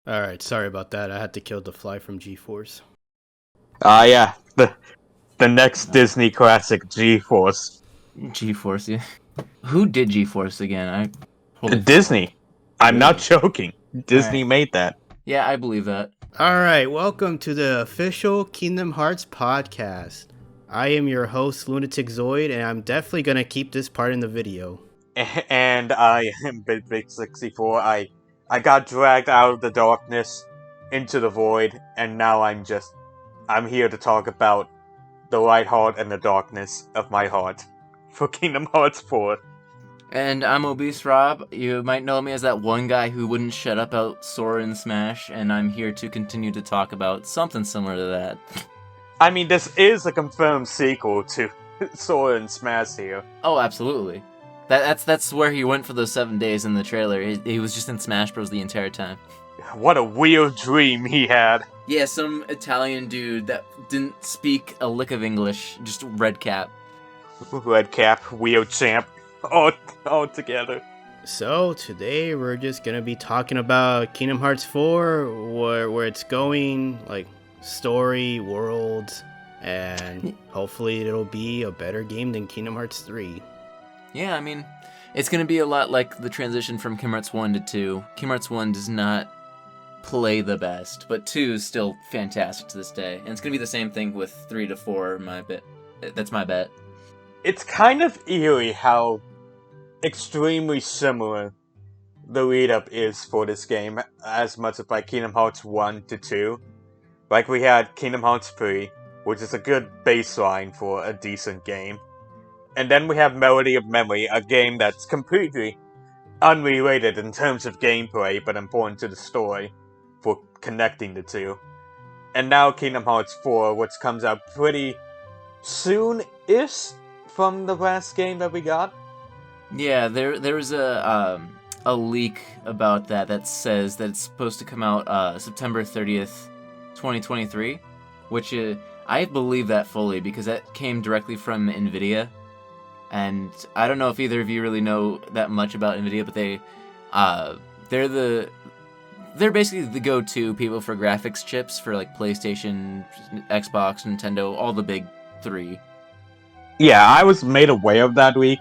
Alright, sorry about that. I had to kill the fly from G-Force. Yeah. The next Disney classic, G-Force. G-Force, yeah. Who did G-Force again? Disney. I'm not Really? joking. Disney made that. Yeah, I believe that. Alright, welcome to the official Kingdom Hearts podcast. I am your host, Lunatic Zoid, and I'm definitely gonna keep this part in the video. And I am Big64. I got dragged out of the darkness into the void, and now I'm here to talk about the light heart and the darkness of my heart for Kingdom Hearts 4. And I'm Obese Rob. You might know me as that one guy who wouldn't shut up about Sora and Smash, and I'm here to continue to talk about something similar to that. I mean, this is a confirmed sequel to Sora and Smash here. Oh, absolutely. That's where he went for those 7 days in the trailer. He was just in Smash Bros. The entire time. What a weird dream he had. Yeah, some Italian dude that didn't speak a lick of English, just red cap. Red cap, weird champ, all together. So, today we're just gonna be talking about Kingdom Hearts 4, where it's going, like, story, world, and hopefully it'll be a better game than Kingdom Hearts 3. Yeah, I mean, it's going to be a lot like the transition from Kingdom Hearts 1 to 2. Kingdom Hearts 1 does not play the best, but 2 is still fantastic to this day. And it's going to be the same thing with 3 to 4, that's my bet. It's kind of eerie how extremely similar the lead-up is for this game, as much as like Kingdom Hearts 1 to 2. Like, we had Kingdom Hearts 3, which is a good baseline for a decent game. And then we have Melody of Memory, a game that's completely unrelated in terms of gameplay, but important to the story for connecting the two. And now Kingdom Hearts 4, which comes out pretty soon-ish from the last game that we got. Yeah, there was a leak about that says that it's supposed to come out September 30th, 2023, which I believe that fully because that came directly from NVIDIA. And I don't know if either of you really know that much about NVIDIA, but they're basically the go-to people for graphics chips for like PlayStation, Xbox, Nintendo, all the big three. Yeah, I was made aware of that week,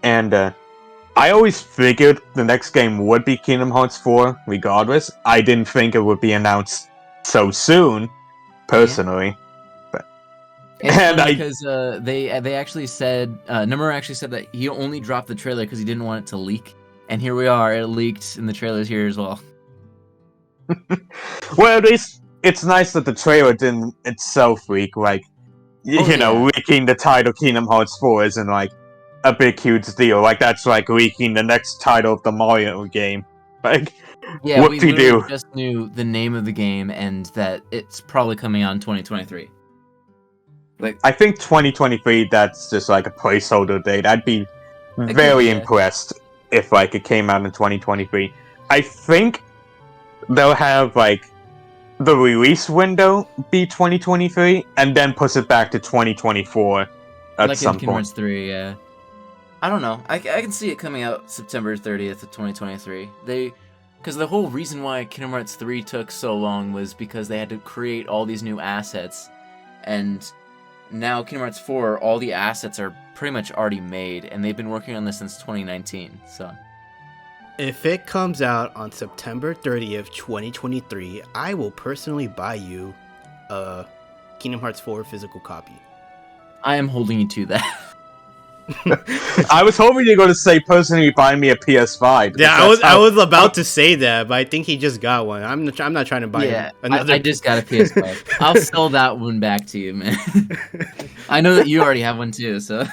and I always figured the next game would be Kingdom Hearts 4, regardless. I didn't think it would be announced so soon, personally. Yeah. It's funny because they actually said Nomura actually said that he only dropped the trailer because he didn't want it to leak, and here we are. It leaked, and the trailer's here as well. Well, at least it's nice that the trailer didn't itself leak. Like, leaking the title Kingdom Hearts 4 isn't like a big huge deal. Like that's like leaking the next title of the Mario game. Like, yeah, what we do you do? Just knew the name of the game and that it's probably coming out in 2023. Like, I think 2023, that's just like a placeholder date. I'd be very impressed if like it came out in 2023. I think they'll have like the release window be 2023 and then push it back to 2024 at like some in Kingdom point. Hearts 3, yeah. I don't know. I can see it coming out September 30th of 2023. Because the whole reason why Kingdom Hearts 3 took so long was because they had to create all these new assets, and now Kingdom Hearts 4, all the assets are pretty much already made, and they've been working on this since 2019, so. If it comes out on September 30th, 2023, I will personally buy you a Kingdom Hearts 4 physical copy. I am holding you to that. I was hoping you were going to say personally buy me a PS5. Yeah, I was about to say that, but I think he just got one. I'm not trying to buy him another. I just got a PS5. I'll sell that one back to you, man. I know that you already have one too, so.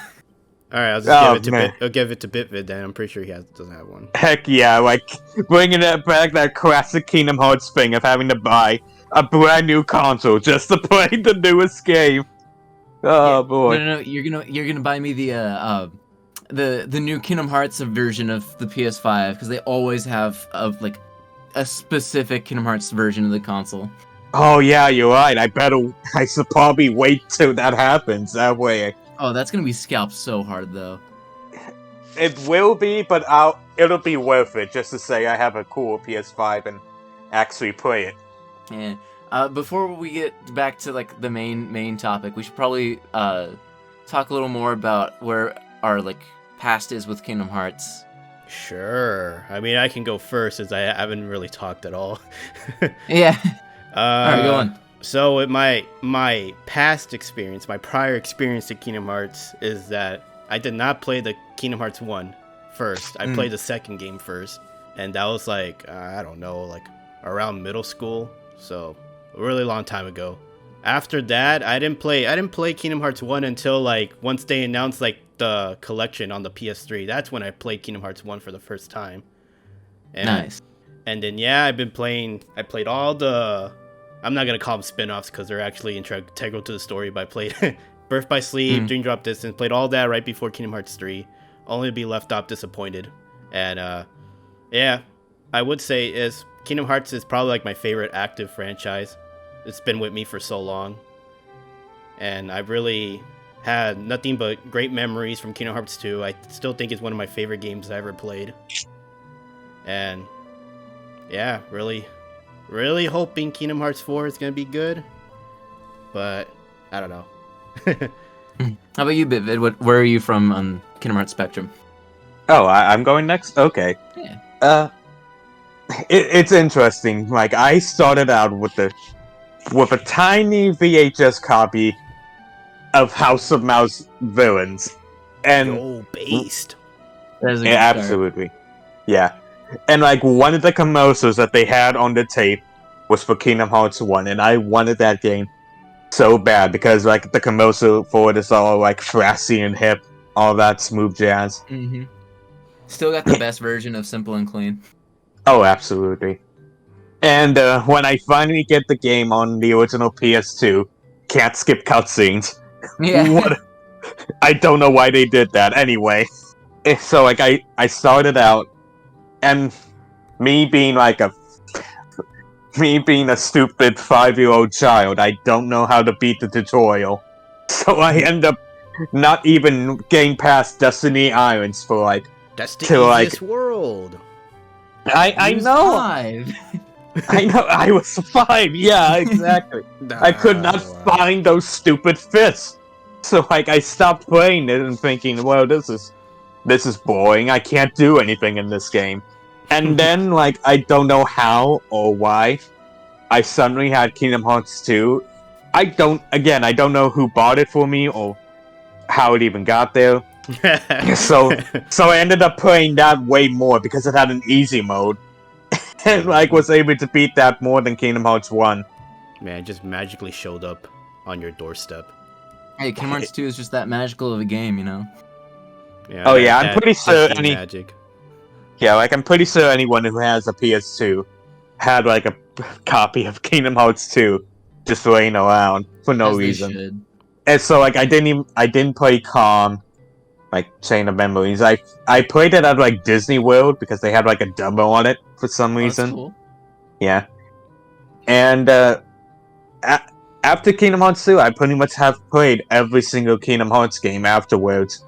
All right, I'll give it to Bitvid then. I'm pretty sure he doesn't have one. Heck yeah, like bringing it back, that classic Kingdom Hearts thing of having to buy a brand new console just to play the newest game. Oh boy! No, you're gonna buy me the new Kingdom Hearts version of the PS5 because they always have a specific Kingdom Hearts version of the console. Oh yeah, you're right. I should probably wait till that happens. That way, Oh, that's gonna be scalped so hard though. it will be, but it'll be worth it just to say I have a cool PS5 and actually play it. Yeah. Before we get back to like the main topic, we should probably talk a little more about where our like past is with Kingdom Hearts. Sure. I mean, I can go first as I haven't really talked at all. Yeah. All right, go on. So with my past experience, my prior experience to Kingdom Hearts is that I did not play the Kingdom Hearts 1 first. I played the second game first, and that was like I don't know, like around middle school, so a really long time ago. After that, I didn't play Kingdom Hearts 1 until like once they announced like the collection on the PS3. That's when I played Kingdom Hearts 1 for the first time. And, Nice. And then yeah, I played all the, I'm not gonna call them spin-offs because they're actually integral to the story, but I played Birth by Sleep, Dream Drop Distance, played all that right before Kingdom Hearts 3, only to be left off disappointed. And yeah, I would say Kingdom Hearts is probably like my favorite active franchise. It's been with me for so long, and I've really had nothing but great memories from Kingdom Hearts 2. I still think it's one of my favorite games I ever played. And yeah, really hoping Kingdom Hearts 4 is going to be good, but I don't know. How about you, Bitvid? Where are you from on Kingdom Hearts spectrum? Oh, I'm going next? Okay. Yeah. It's interesting. Like, I started out with a tiny VHS copy of House of Mouse Villains. And based. That is a yeah, good start. absolutely. Yeah. And like one of the commercials that they had on the tape was for Kingdom Hearts 1, and I wanted that game so bad because like the commercial for it is all like flashy and hip, all that smooth jazz. Mm-hmm. Still got the best version of Simple and Clean. Oh, absolutely. And when I finally get the game on the original PS2, can't skip cutscenes. Yeah. What? I don't know why they did that. Anyway, so like I started out, and me being a stupid 5-year-old child, I don't know how to beat the tutorial, so I end up not even getting past Destiny Islands for like. That's the till, easiest world. I know. 5. I know. I was 5. Yeah, exactly. I could not find those stupid fists. So like I stopped playing it and thinking, well, this is boring. I can't do anything in this game. And then like I don't know how or why I suddenly had Kingdom Hearts 2. I don't know who bought it for me or how it even got there. So I ended up playing that way more because it had an easy mode. And like was able to beat that more than Kingdom Hearts 1. Man, it just magically showed up on your doorstep. Hey, Kingdom Hearts 2 is just that magical of a game, you know? Yeah, Oh yeah, I'm pretty sure magic. Yeah, like I'm pretty sure anyone who has a PS2 had like a copy of Kingdom Hearts 2 just laying around for no As they reason. should. And so like I didn't play Calm, like Chain of Memories. I played it at like Disney World because they had like a demo on it for some Oh, that's reason. cool. Yeah. And after Kingdom Hearts 2, I pretty much have played every single Kingdom Hearts game afterwards.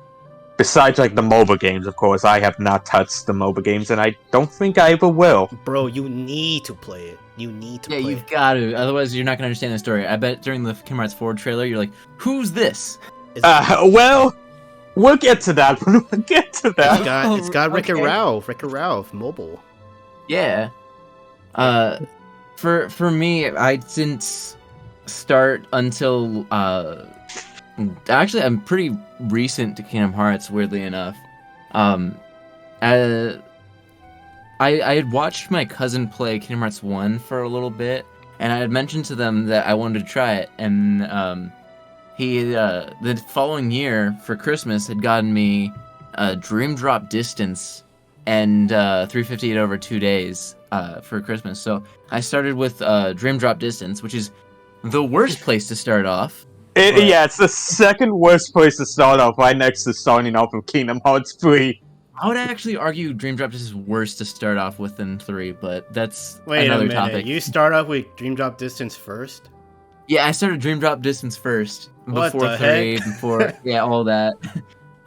Besides, like, the MOBA games, of course. I have not touched the MOBA games, and I don't think I ever will. Bro, you need to play it. You need to play Yeah, it. you've got to. Otherwise, you're not going to understand the story. I bet during the Kingdom Hearts 4 trailer, you're like, who's this? Well, we'll get to that. We'll get to that. It's got Wreck-It Okay. Ralph, mobile. Yeah. For me, I didn't start until actually I'm pretty recent to Kingdom Hearts, weirdly enough. I had watched my cousin play Kingdom Hearts 1 for a little bit, and I had mentioned to them that I wanted to try it, and he the following year for Christmas had gotten me Dream Drop Distance and 358 over 2 days for Christmas. So I started with Dream Drop Distance, which is the worst place to start off. Yeah, it's the second worst place to start off, right next to starting off with Kingdom Hearts 3. I would actually argue Dream Drop Distance is worse to start off with than 3, but that's Wait another a minute. topic. You start off with Dream Drop Distance first? Yeah, I started Dream Drop Distance first What before the 3, heck? before all that.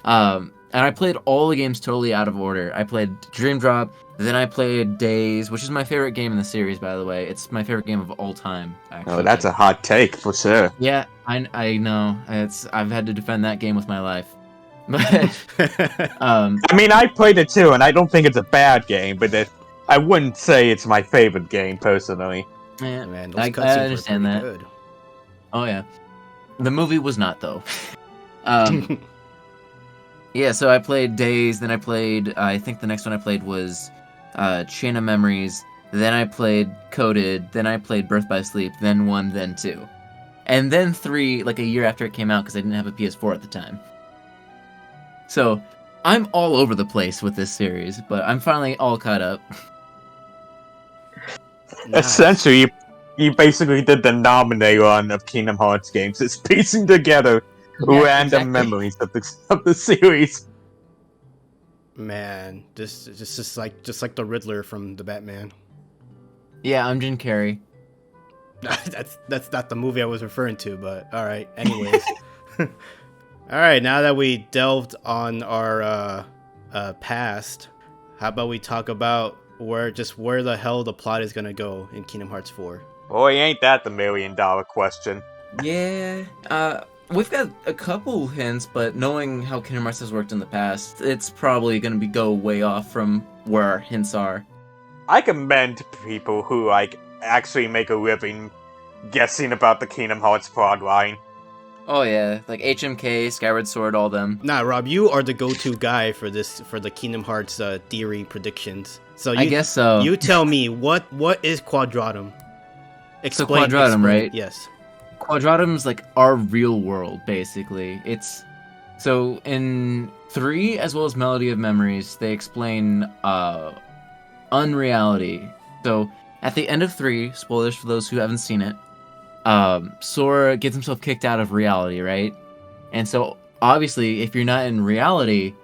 And I played all the games totally out of order. I played Dream Drop, then I played Days, which is my favorite game in the series, by the way. It's my favorite game of all time, actually. Oh, that's a hot take for sure. Yeah, I know. I've had to defend that game with my life. But I mean, I played it too, and I don't think it's a bad game, but I wouldn't say it's my favorite game personally. yeah, Man, those I cutscenes understand were that. pretty good. Oh yeah, the movie was not though. Yeah, so I played Days, then I played. I think the next one I played was Chain of Memories. Then I played Coded. Then I played Birth by Sleep. Then 1, then 2, and then 3 like a year after it came out because I didn't have a PS4 at the time. So I'm all over the place with this series, but I'm finally all caught up. Nice. Essentially, you basically did the nominator run of Kingdom Hearts games. It's piecing together Yeah, random exactly. memories of the series. Man, this is just like the Riddler from the Batman. Yeah, I'm Jim Carrey. That's not the movie I was referring to, but all right. Anyways, all right. Now that we delved on our past, how about we talk about where the hell the plot is gonna go in Kingdom Hearts 4? Boy, ain't that the $1 million question. Yeah, we've got a couple hints, but knowing how Kingdom Hearts has worked in the past, it's probably going to go way off from where our hints are. I commend people who actually make a living guessing about the Kingdom Hearts plotline. Oh yeah, like HMK, Skyward Sword, all them. Nah, Rob, you are the go-to guy for the Kingdom Hearts theory predictions. So I guess so. You tell me what is Quadratum? Quadratum, right? Yes. Quadratum's like our real world, basically. It's so in 3 as well as Melody of Memories, they explain unreality. So at the end of 3, spoilers for those who haven't seen it, Sora gets himself kicked out of reality, right? And so obviously, if you're not in reality,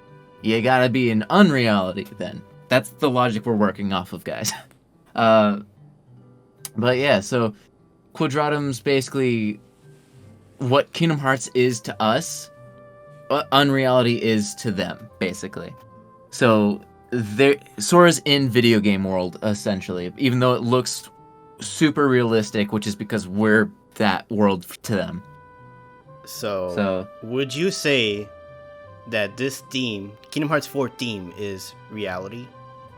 you gotta be in unreality. Then that's the logic we're working off of, guys. But yeah, so Quadratum's basically what Kingdom Hearts is to us, what unreality is to them, basically. So Sora's in video game world, essentially, even though it looks super realistic, which is because we're that world to them. So would you say that this theme, Kingdom Hearts 4 theme, is reality?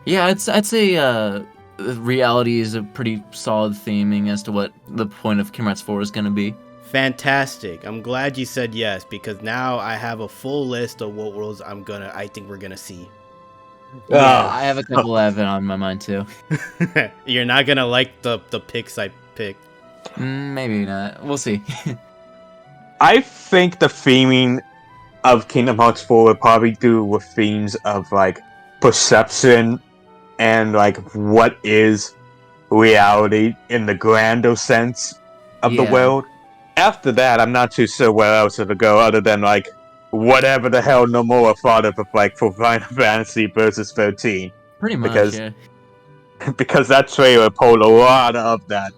Yeah, I'd say reality is a pretty solid theming as to what the point of Kingdom Hearts 4 is going to be. Fantastic. I'm glad you said yes, because now I have a full list of what worlds I think we're gonna see. Yeah, I have a couple of it on my mind too. You're not gonna like the picks I picked. Maybe not. We'll see. I think the theming of Kingdom Hearts 4 would probably do with themes of perception and what is reality in the grander sense of the world. After that, I'm not too sure where else it'll go other than whatever the hell Nomura thought of for Final Fantasy Versus 13. Pretty much, because that trailer pulled a lot of that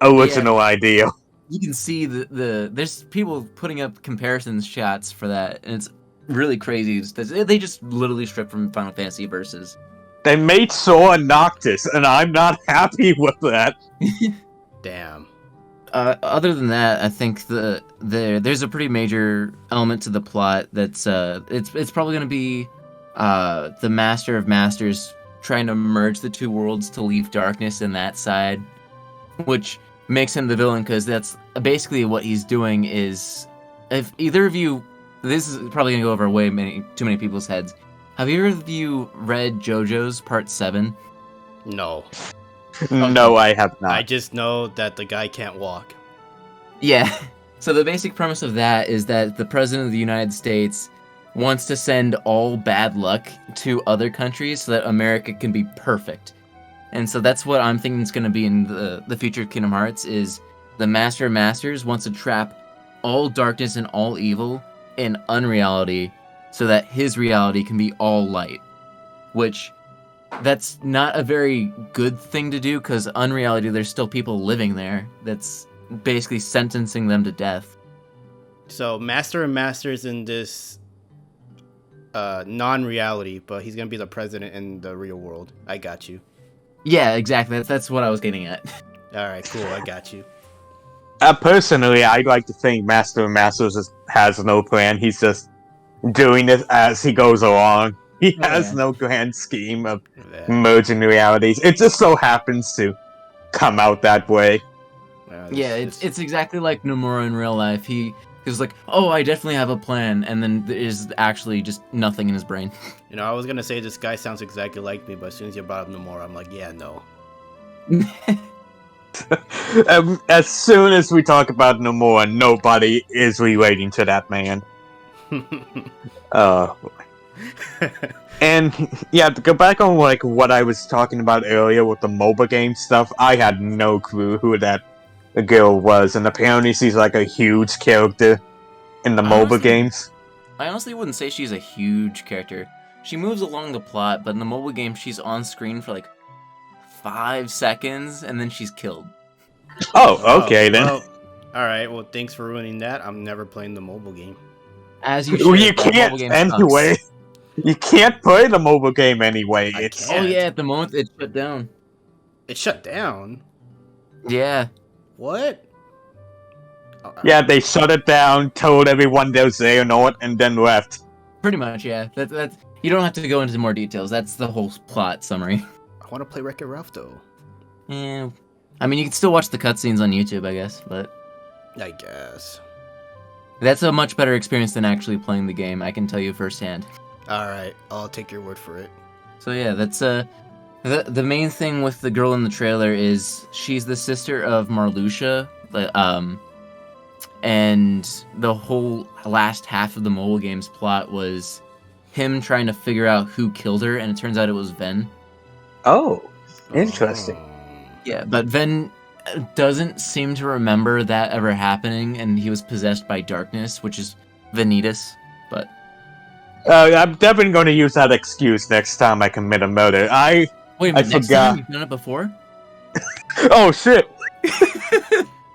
original idea. You can see there's people putting up comparisons shots for that, and it's really crazy. They just literally stripped from Final Fantasy Versus. They made Sora Noctis, and I'm not happy with that. Damn. Other than that, I think there's a pretty major element to the plot that's it's probably gonna be the Master of Masters trying to merge the two worlds to leave darkness in that side, which makes him the villain because that's basically what he's doing. Is if either of you, this is probably gonna go over too many people's heads. Have either of you read JoJo's Part 7? No. No, I have not. I just know that the guy can't walk. Yeah. So the basic premise of that is that the President of the United States wants to send all bad luck to other countries so that America can be perfect. And so that's what I'm thinking is going to be in the future of Kingdom Hearts is the Master of Masters wants to trap all darkness and all evil in unreality so that his reality can be all light. which that's not a very good thing to do because unreality, there's still people living there. That's basically sentencing them to death. So Master and Master's in this non-reality, but he's gonna be the president in the real world. I got you. Yeah, exactly. That's what I was getting at. All right, cool. I got you. Personally, I'd like to think Master and Masters has no plan. He's just doing this as he goes along. He has no grand scheme of merging realities. It just so happens to come out that way. It's exactly like Nomura in real life. He's like, oh, I definitely have a plan, and then there's actually just nothing in his brain. You know, I was gonna say this guy sounds exactly like me, but as soon as you brought up Nomura, I'm like, yeah, no. As soon as we talk about Nomura, nobody is relating to that man. And yeah, to go back on like what I was talking about earlier with the mobile game stuff, I had no clue who that girl was, and apparently she's like a huge character in the mobile games. I honestly wouldn't say she's a huge character. She moves along the plot, but in the mobile game, she's on screen for like 5 seconds, and then she's killed. Oh, okay then. Well, all right. Well, thanks for ruining that. I'm never playing the mobile game. As you should. You can't anyway. You can't play the mobile game anyway. Oh yeah, at the moment it shut down. It shut down? Yeah. What? Yeah, they shut it down, told everyone they was there, and then left. Pretty much, yeah. That's you don't have to go into more details. That's the whole plot summary. I want to play Wreck-It Ralph though. Yeah. I mean, you can still watch the cutscenes on YouTube, I guess, but I guess. That's a much better experience than actually playing the game, I can tell you firsthand. Alright, I'll take your word for it. So yeah, that's the main thing with the girl in the trailer is she's the sister of Marluxia, and the whole last half of the mobile game's plot was him trying to figure out who killed her, and it turns out it was Ven. Oh, interesting. Yeah, but Ven doesn't seem to remember that ever happening, and he was possessed by darkness, which is Vanitas, but... I'm definitely going to use that excuse next time I commit a murder. Wait a minute, next forgot. time you've done it before? Oh, shit!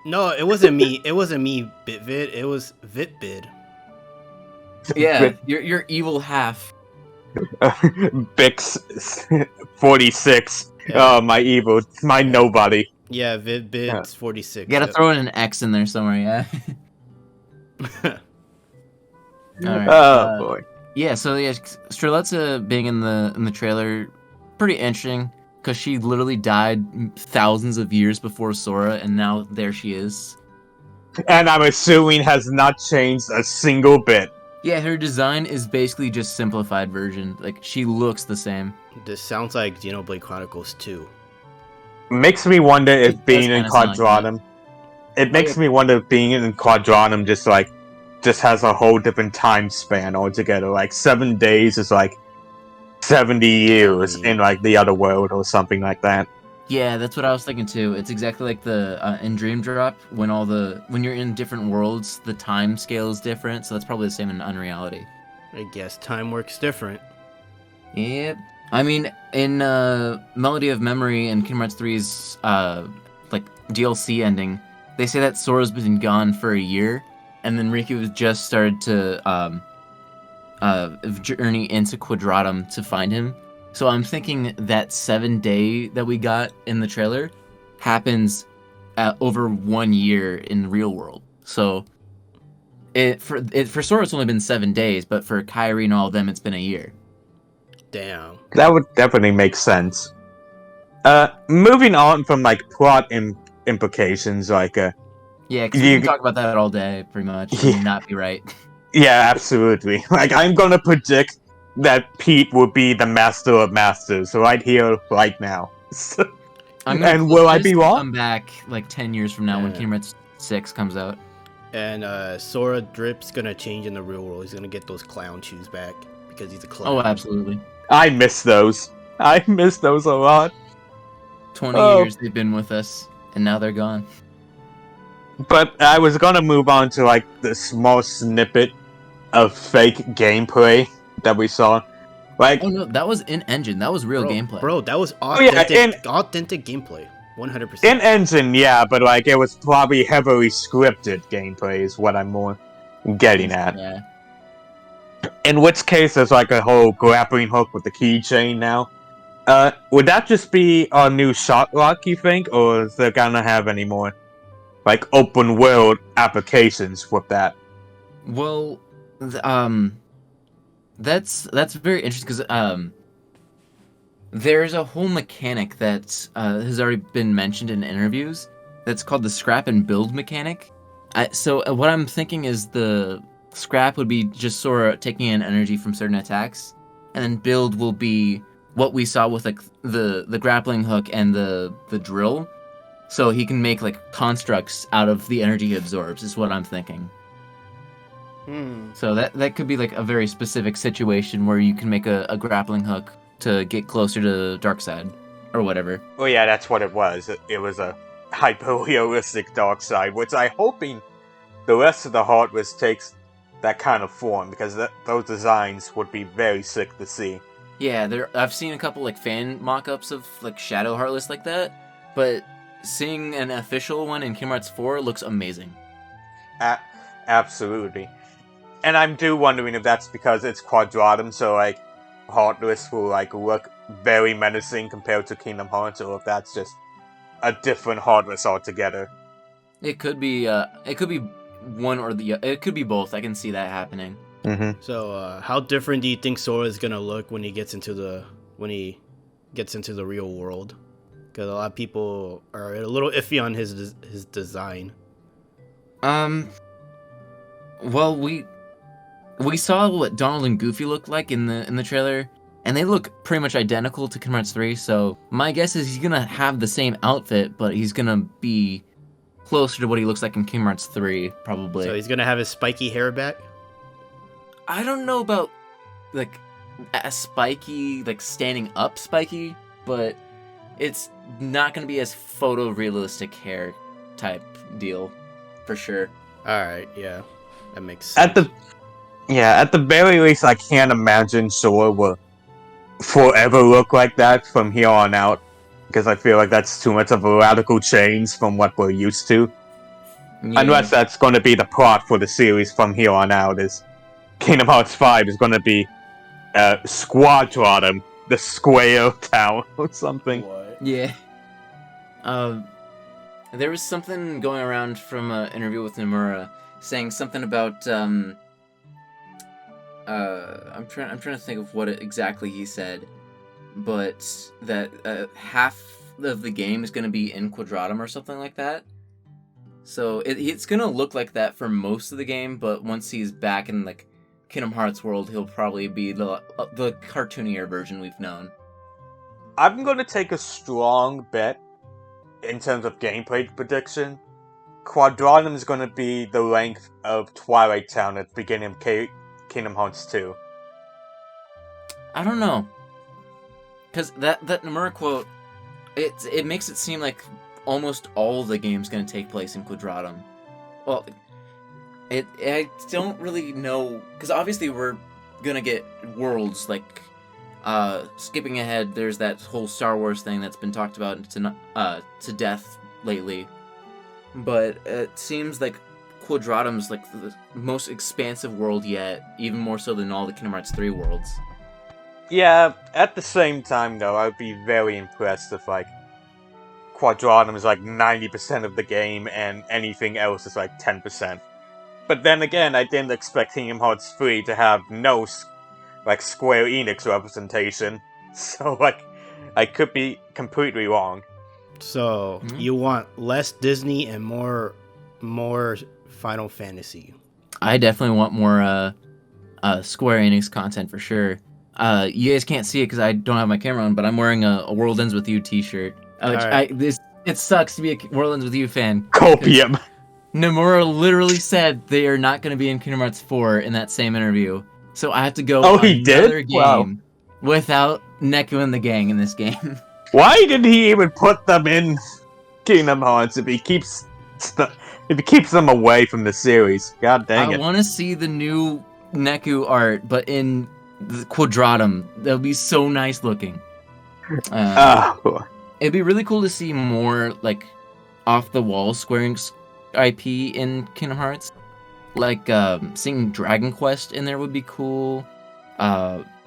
No, it wasn't me. It wasn't me, BitVid. It was VitBid. Yeah, your evil half. Bix 46. Yeah. Oh, my evil. My nobody. Yeah, VitBid's 46. You gotta throw in an X in there somewhere, yeah? Alright. Oh, boy. Yeah, so yeah, Strelitza being in the trailer, pretty interesting, because she literally died thousands of years before Sora, and now there she is. And I'm assuming has not changed a single bit. Yeah, her design is basically just simplified version. Like, she looks the same. This sounds like Xenoblade Chronicles 2. Makes me wonder if being in Quadranum. It makes me wonder if being in Quadranum just has a whole different time span altogether. Like 7 days is like 70 years in like the other world or something like that. Yeah, that's what I was thinking too. It's exactly like the in Dream Drop when you're in different worlds, the time scale is different. So that's probably the same in Unreality. I guess time works different. Yep. I mean, in Melody of Memory and Kingdom Hearts 3's like DLC ending, they say that Sora's been gone for a year, and then Riku just started to journey into Quadratum to find him. So I'm thinking that 7-day that we got in the trailer happens over 1 year in the real world. So for Sora it's only been 7 days, but for Kairi and all of them it's been a year. Damn. That would definitely make sense. Moving on from like plot implications, like yeah, because you can talk about that all day, pretty much, and not be right. Yeah, absolutely. Like I'm gonna predict that Pete will be the master of masters right here, right now. And will I be wrong? Come back like 10 years from now when Kingdom Hearts 6 comes out. And Sora Drip's gonna change in the real world. He's gonna get those clown shoes back because he's a clown. Oh, absolutely. I miss those. I miss those a lot. 20 years they've been with us, and now they're gone. But I was gonna move on to like the small snippet of fake gameplay that we saw. Like, Oh no, that was in engine. That was real gameplay. Bro, that was yeah, authentic gameplay. 100%. in engine, yeah, but like it was probably heavily scripted gameplay is what I'm more getting at. Yeah. In which case, there's like a whole grappling hook with the keychain now. Would that just be a new shot lock, you think, or is there gonna have any more like open world applications with that? Well, that's very interesting because there's a whole mechanic that has already been mentioned in interviews. That's called the scrap and build mechanic. So what I'm thinking is the scrap would be just sort of taking in energy from certain attacks, and then build will be what we saw with like the grappling hook and the drill. So he can make like constructs out of the energy he absorbs. Is what I'm thinking. So that could be like a very specific situation where you can make a grappling hook to get closer to Darkseid or whatever. Oh yeah, that's what it was. It was a hyper-realistic Darkseid, which I'm hoping the rest of the hardware takes that kind of form, because those designs would be very sick to see. Yeah, I've seen a couple like fan mock-ups of like Shadow Heartless like that, but seeing an official one in Kingdom Hearts 4 looks amazing. Absolutely. And I'm wondering if that's because it's Quadratum, so like Heartless will like look very menacing compared to Kingdom Hearts, or if that's just a different Heartless altogether. It could be one or the it could be both. I can see that happening. Mm-hmm. So, how different do you think Sora is gonna look when he gets into the real world? Because a lot of people are a little iffy on his design. Well, we saw what Donald and Goofy looked like in the trailer, and they look pretty much identical to Kingdom Hearts 3. So my guess is he's gonna have the same outfit, but he's gonna be closer to what he looks like in Kingdom Hearts 3, probably. So he's gonna have his spiky hair back? I don't know about like a spiky, like standing up spiky, but it's not gonna be as photorealistic hair type deal, for sure. Alright, yeah. That makes sense. At the very least, I can't imagine Sora will forever look like that from here on out, because I feel like that's too much of a radical change from what we're used to. Yeah. Unless that's going to be the plot for the series from here on out, is Kingdom Hearts 5 is going to be Squadratum, the square town or something. What? Yeah. There was something going around from an interview with Nomura saying something about I'm trying to think of what exactly he said, but that half of the game is going to be in Quadratum or something like that. So it's going to look like that for most of the game, but once he's back in like Kingdom Hearts world, he'll probably be the cartoonier version we've known. I'm going to take a strong bet in terms of gameplay prediction. Quadratum is going to be the length of Twilight Town at the beginning of Kingdom Hearts 2. I don't know, because that Nomura quote, it makes it seem like almost all the game's going to take place in Quadratum. Well, I don't really know, because obviously we're going to get worlds, like, skipping ahead, there's that whole Star Wars thing that's been talked about to death lately. But it seems like Quadratum's like the most expansive world yet, even more so than all the Kingdom Hearts 3 worlds. Yeah, at the same time though, I would be very impressed if like Quadratum is like 90% of the game and anything else is like 10%. But then again, I didn't expect Kingdom Hearts 3 to have no like Square Enix representation, so like I could be completely wrong. So you want less Disney and more Final Fantasy? I definitely want more Square Enix content for sure. You guys can't see it because I don't have my camera on, but I'm wearing a World Ends With You t-shirt. It sucks to be a World Ends With You fan. Copium. Nomura literally said they are not going to be in Kingdom Hearts 4 in that same interview. So I have to go another game without Neku and the gang in this game. Why did he even put them in Kingdom Hearts if he keeps them away from the series? God dang it. I want to see the new Neku art, but in the quadratum. That would be so nice looking. It'd be really cool to see more like off the wall Square Enix IP in Kingdom Hearts. Like seeing Dragon Quest in there would be cool.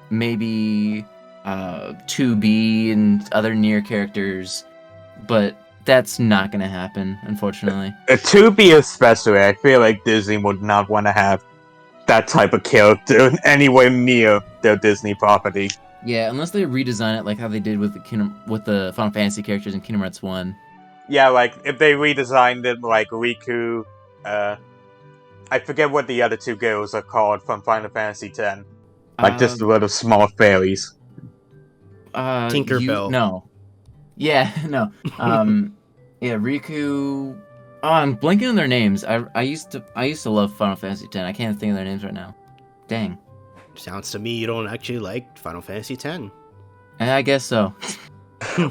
Maybe 2B and other near characters, but that's not gonna happen, unfortunately. 2B especially, I feel like Disney would not want to have that type of character anywhere near their Disney property. Yeah, unless they redesign it like how they did with the Final Fantasy characters in Kingdom Hearts 1. Yeah, like if they redesigned it like Riku, I forget what the other two girls are called from Final Fantasy X. Like just the little small fairies. Tinkerbell. No. Yeah, no. Yeah, Riku. Oh, I'm blanking on their names. I used to love Final Fantasy X. I can't think of their names right now. Dang. Sounds to me you don't actually like Final Fantasy X. I guess so.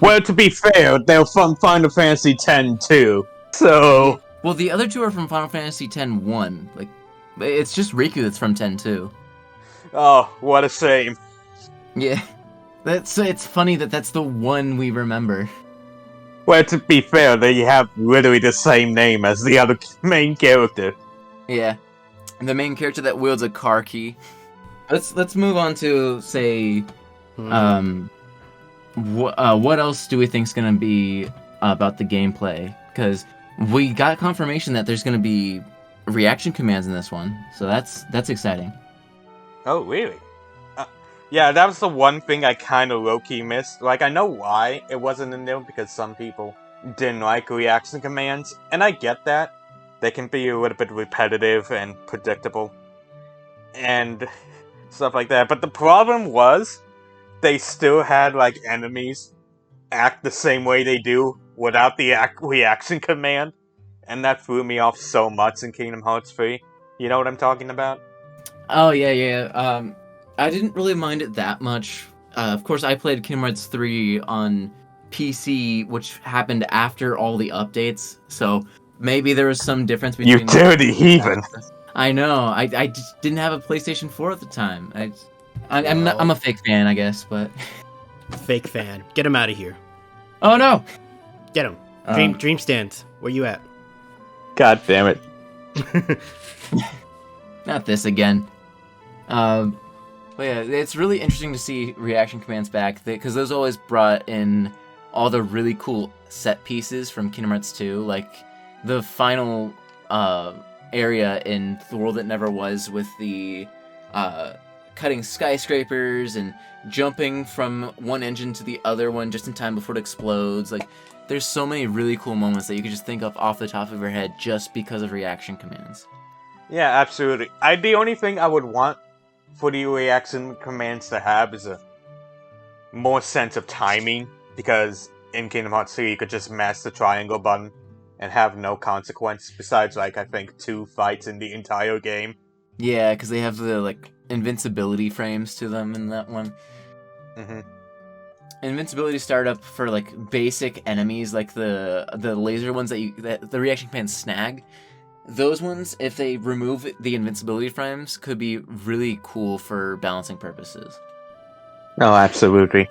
Well, to be fair, they're from Final Fantasy X too. So. Well, the other two are from Final Fantasy X-1. Like, it's just Riku that's from 10-2. Oh, what a shame. Yeah, it's funny that that's the one we remember. Well, to be fair, they have literally the same name as the other main character. Yeah, the main character that wields a car key. Let's move on to say, what else do we think's gonna be about the gameplay? Because we got confirmation that there's gonna be reaction commands in this one, so that's exciting. Oh, really? Yeah, that was the one thing I kind of low-key missed. Like, I know why it wasn't in there, because some people didn't like reaction commands, and I get that. They can be a little bit repetitive and predictable, and stuff like that. But the problem was, they still had, like, enemies act the same way they do without the reaction command, and that threw me off so much in Kingdom Hearts 3. You know what I'm talking about? Oh, yeah. I didn't really mind it that much. Of course, I played Kingdom Hearts 3 on PC, which happened after all the updates, so maybe there was some difference between... You dirty heathen! I know, I just didn't have a PlayStation 4 at the time. I'm a fake fan, I guess, but... Fake fan. Get him out of here. Oh, no! Get him. Dream Stands, where you at? God damn it. Not this again. But yeah, it's really interesting to see reaction commands back, because those always brought in all the really cool set pieces from Kingdom Hearts 2, like the final area in The World That Never Was with the cutting skyscrapers and jumping from one engine to the other one just in time before it explodes. Like, there's so many really cool moments that you could just think of off the top of your head just because of reaction commands. Yeah, absolutely. The only thing I would want for the reaction commands to have is a more sense of timing, because in Kingdom Hearts 3 you could just mash the triangle button and have no consequence, besides, like, I think 2 fights in the entire game. Yeah, because they have the, like, invincibility frames to them in that one. Mm-hmm. Invincibility startup for, like, basic enemies, like the laser ones that the reaction commands snag. Those ones, if they remove the invincibility frames, could be really cool for balancing purposes. No, absolutely.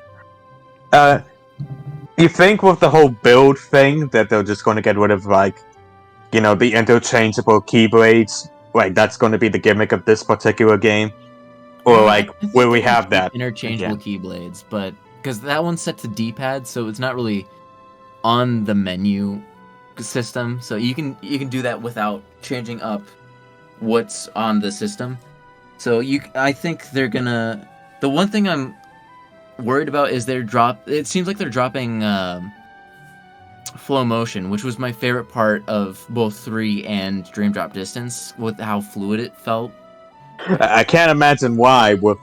You think with the whole build thing that they're just going to get rid of, like, you know, the interchangeable keyblades? Like, that's going to be the gimmick of this particular game? Or, like, will we have that? Interchangeable keyblades, but... Because that one's set to D-pad, so it's not really on the menu system, so you can do that without changing up what's on the system. So I think they're gonna... The one thing I'm worried about is it seems like they're dropping flow motion, which was my favorite part of both 3 and Dream Drop Distance, with how fluid it felt. I can't imagine why, with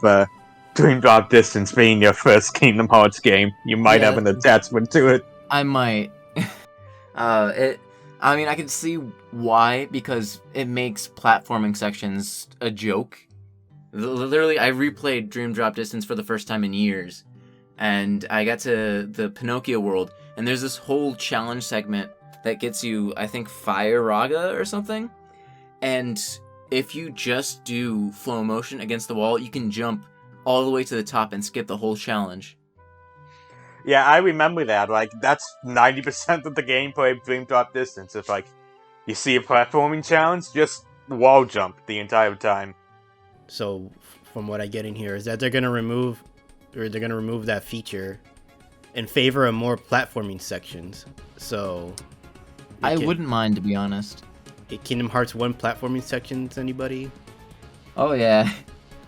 Dream Drop Distance being your first Kingdom Hearts game. You might have an attachment to it. I might. I mean, I can see why, because it makes platforming sections a joke. Literally, I replayed Dream Drop Distance for the first time in years, and I got to the Pinocchio world, and there's this whole challenge segment that gets you, I think, Fire Raga or something, and if you just do flow motion against the wall, you can jump all the way to the top and skip the whole challenge. Yeah, I remember that. Like, that's 90% of the gameplay of Dream Drop Distance. If, like, you see a platforming challenge, just wall jump the entire time. So, from what I get in here, is that they're gonna remove that feature in favor of more platforming sections. So, I wouldn't mind, to be honest. Kingdom Hearts 1 platforming sections, anybody? Oh yeah.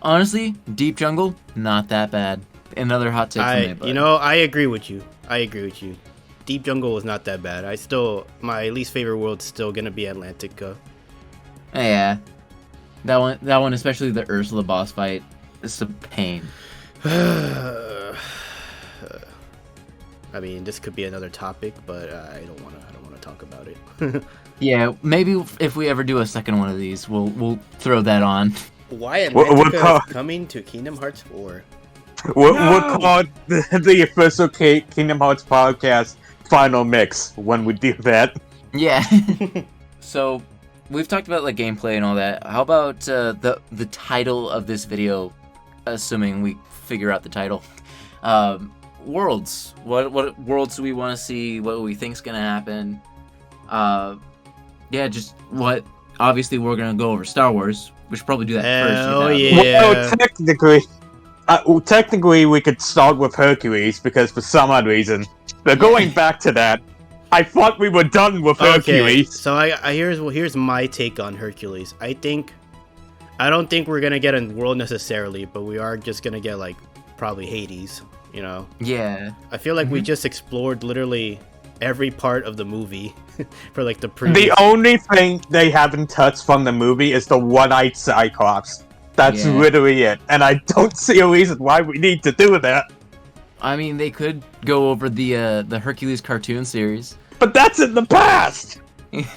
Honestly, Deep Jungle, not that bad. Another hot take from me, but... I agree with you. Deep Jungle was not that bad. My least favorite world's still gonna be Atlantica. Yeah. That one, especially the Ursula boss fight, is a pain. I mean, this could be another topic, but I don't want to talk about it. Yeah, maybe if we ever do a second one of these, we'll throw that on. Why Atlantica is coming to Kingdom Hearts 4? We'll call it the official Kingdom Hearts podcast final mix when we do that. Yeah. So, we've talked about like gameplay and all that. How about the title of this video, assuming we figure out the title? Worlds. What worlds do we want to see? What we think's gonna happen? Yeah, just what. Obviously, we're gonna go over Star Wars. We should probably do that first. Oh yeah. Well, technically, we could start with Hercules because for some odd reason, but going back to that, I thought we were done with Hercules. Okay, so here's my take on Hercules. I don't think we're gonna get a world necessarily, but we are just gonna get like probably Hades. You know? Yeah. I feel like we just explored literally every part of the movie for like the previous... The only thing they haven't touched from the movie is the one-eyed Cyclops. That's literally it, and I don't see a reason why we need to do that. I mean, they could go over the Hercules cartoon series. But that's in the past!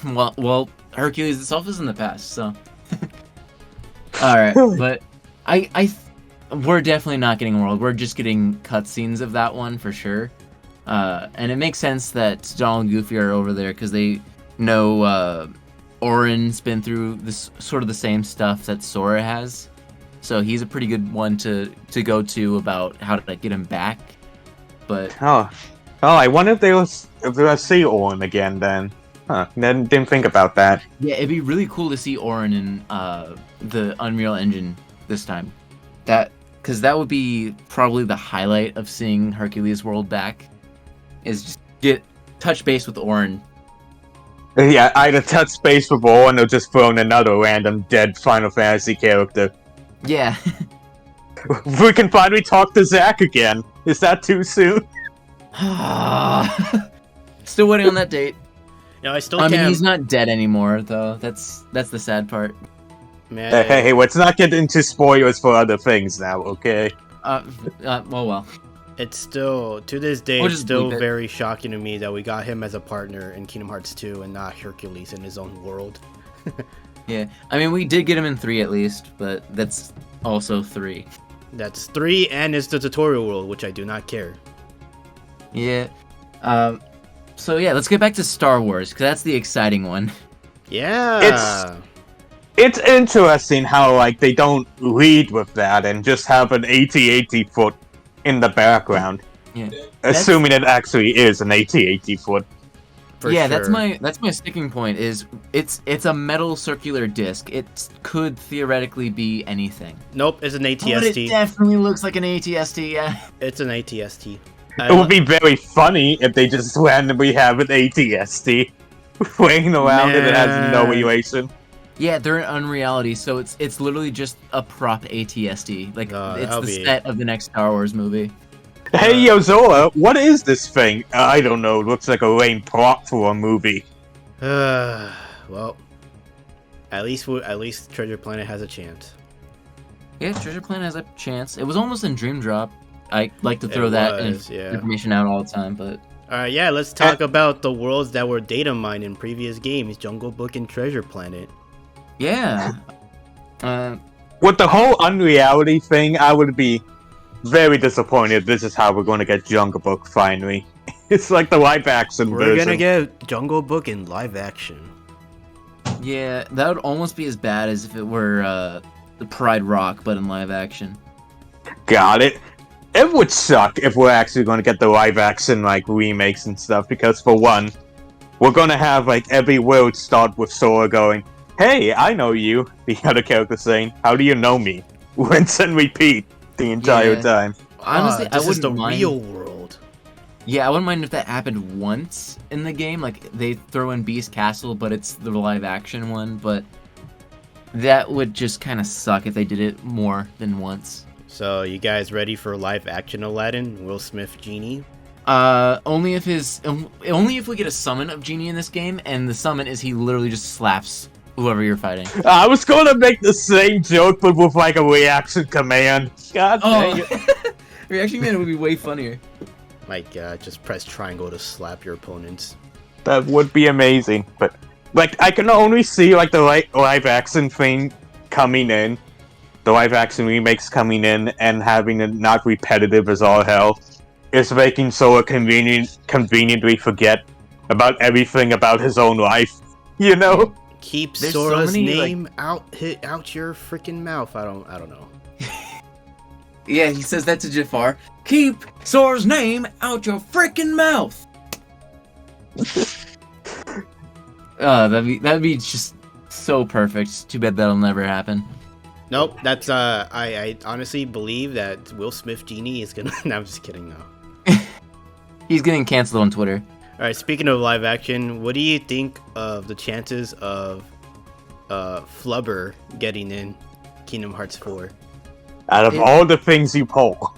well, Hercules itself is in the past, so... Alright, but we're definitely not getting World. We're just getting cutscenes of that one for sure. And it makes sense that Donald and Goofy are over there because they know Auron's been through this sort of the same stuff that Sora has. So he's a pretty good one to go to about how to get him back. But I wonder if they'll see Auron again then. Huh, didn't think about that. Yeah, it'd be really cool to see Auron in the Unreal Engine this time. Because that would be probably the highlight of seeing Hercules World back, is just touch base with Auron. Yeah, either touch base with Auron or just throw in another random dead Final Fantasy character. Yeah. We can finally talk to Zack again. Is that too soon? Still waiting on that date. No, I mean, he's not dead anymore, though. That's the sad part. Man. Hey, let's not get into spoilers for other things now, okay? Well. It's still, to this day, We'll it's just still bleep it. very shocking to me that we got him as a partner in Kingdom Hearts 2 and not Hercules in his own world. Yeah, I mean, we did get him in 3 at least, but that's also 3. That's 3, and it's the tutorial world, which I do not care. Yeah. So yeah, let's get back to Star Wars, because that's the exciting one. Yeah. It's interesting how, like, they don't lead with that and just have an AT-AT foot in the background. Yeah. Assuming it actually is an AT-AT foot. For yeah, sure. that's my sticking point. Is it's a metal circular disc. It could theoretically be anything. Nope, it's an ATST. But it definitely looks like an ATST. Yeah. It's an ATST. It would be very funny if they just randomly have an ATST playing around and it has no relation. Yeah, they're in Unreality, so it's literally just a prop ATST. Like it's the set of the next Star Wars movie. Hey, Yozola, what is this thing? I don't know. It looks like a lame prop for a movie. Well, at least Treasure Planet has a chance. Yeah, Treasure Planet has a chance. It was almost in Dream Drop. I like to throw information out all the time, but... Alright, yeah, let's talk about the worlds that were data mined in previous games, Jungle Book and Treasure Planet. Yeah. With the whole Unreality thing, I would be very disappointed if this is how we're going to get Jungle Book finally. It's like the live action version. We're gonna get Jungle Book in live action. Yeah, that would almost be as bad as if it were the Pride Rock, but in live action. Got it. It would suck if we're actually going to get the live action like remakes and stuff, because for one, we're going to have like every word start with Sora going, "Hey, I know you." The other character saying, "How do you know me?" Rinse and repeat the entire time. Honestly, I this is the wouldn't mind. real world. Yeah, I wouldn't mind if that happened once in the game, like they throw in Beast Castle, but it's the live action one. But that would just kind of suck if they did it more than once. So, you guys ready for live action Aladdin? Will Smith Genie? Only if we get a summon of Genie in this game, and the summon is he literally just slaps whoever you're fighting. I was going to make the same joke, but with like a reaction command. God dang it. Reaction command would be way funnier. My god, just press triangle to slap your opponents. That would be amazing. But like, I can only see like the live action thing coming in. The live action remakes coming in and having it not repetitive as all hell is making Sora conveniently forget about everything about his own life. You know? Keep There's Sora's so many, name out your freaking mouth. I don't know. Yeah, he says that to Jafar. Keep Sora's name out your freaking mouth. That'd be just so perfect. It's too bad that'll never happen. Nope, that's I honestly believe that Will Smith Genie is gonna. No, I'm just kidding. No. He's getting canceled on Twitter. All right. Speaking of live action, what do you think of the chances of Flubber getting in Kingdom Hearts 4? Out of all the things you pull,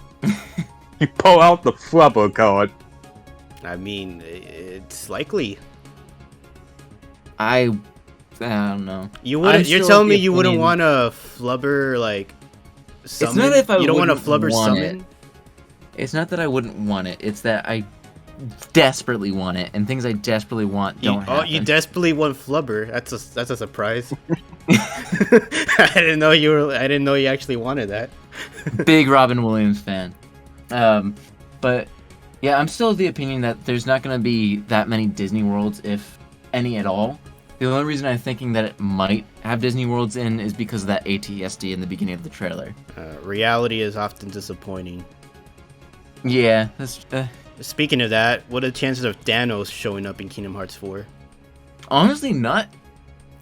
you pull out the Flubber card. I mean, it's likely. I don't know. You wouldn't. You're still telling of me the you wouldn't opinion- want a Flubber like summon? not if I you don't want a wouldn't Flubber want summon. it. It's not that I wouldn't want it. It's that I desperately want it, and things I desperately want don't happen. You desperately want Flubber. That's a surprise. I didn't know you actually wanted that. Big Robin Williams fan. But yeah, I'm still of the opinion that there's not going to be that many Disney Worlds, if any at all. The only reason I'm thinking that it might have Disney Worlds in is because of that ATSD in the beginning of the trailer. Reality is often disappointing. Yeah, that's Speaking of that, what are the chances of Thanos showing up in Kingdom Hearts 4? honestly not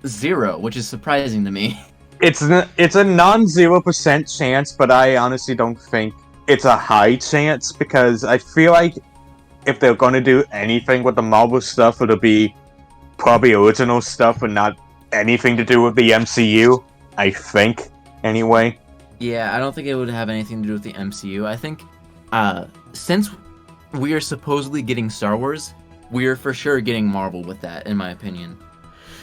zero, which is surprising to me. It's a non-0% chance, but I honestly don't think it's a high chance, because I feel like if they're going to do anything with the Marvel stuff, it'll be probably original stuff and not anything to do with the MCU, I think, anyway. Yeah, I don't think it would have anything to do with the MCU. I think since we are supposedly getting Star Wars, we are for sure getting Marvel with that, in my opinion.